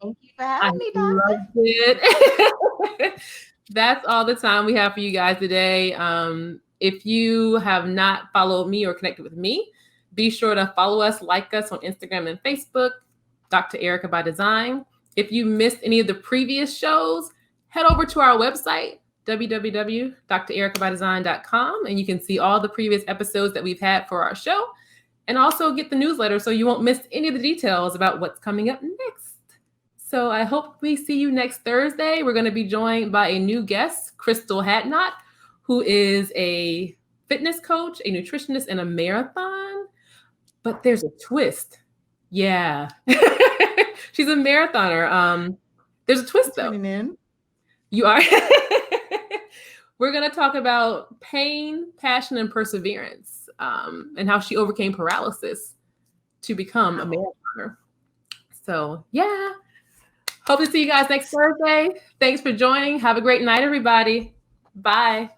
[SPEAKER 2] Thank you for
[SPEAKER 1] I
[SPEAKER 2] having me, Doctor.
[SPEAKER 1] loved it. That's all the time we have for you guys today. If you have not followed me or connected with me, be sure to follow us, like us on Instagram and Facebook, Dr. Erika by Design. If you missed any of the previous shows, head over to our website, www.drerikabydesign.com, and you can see all the previous episodes that we've had for our show, and also get the newsletter so you won't miss any of the details about what's coming up next. So I hope we see you next Thursday. We're going to be joined by a new guest, Crystal Hatnot, who is a fitness coach, a nutritionist, and a marathon. But there's a twist. Yeah. She's a marathoner. There's a twist, though.
[SPEAKER 2] Tuning in.
[SPEAKER 1] You are. We're going to talk about pain, passion, and perseverance, and how she overcame paralysis to become a marathoner. So, yeah. Hope to see you guys next Thursday. Thanks for joining. Have a great night, everybody. Bye.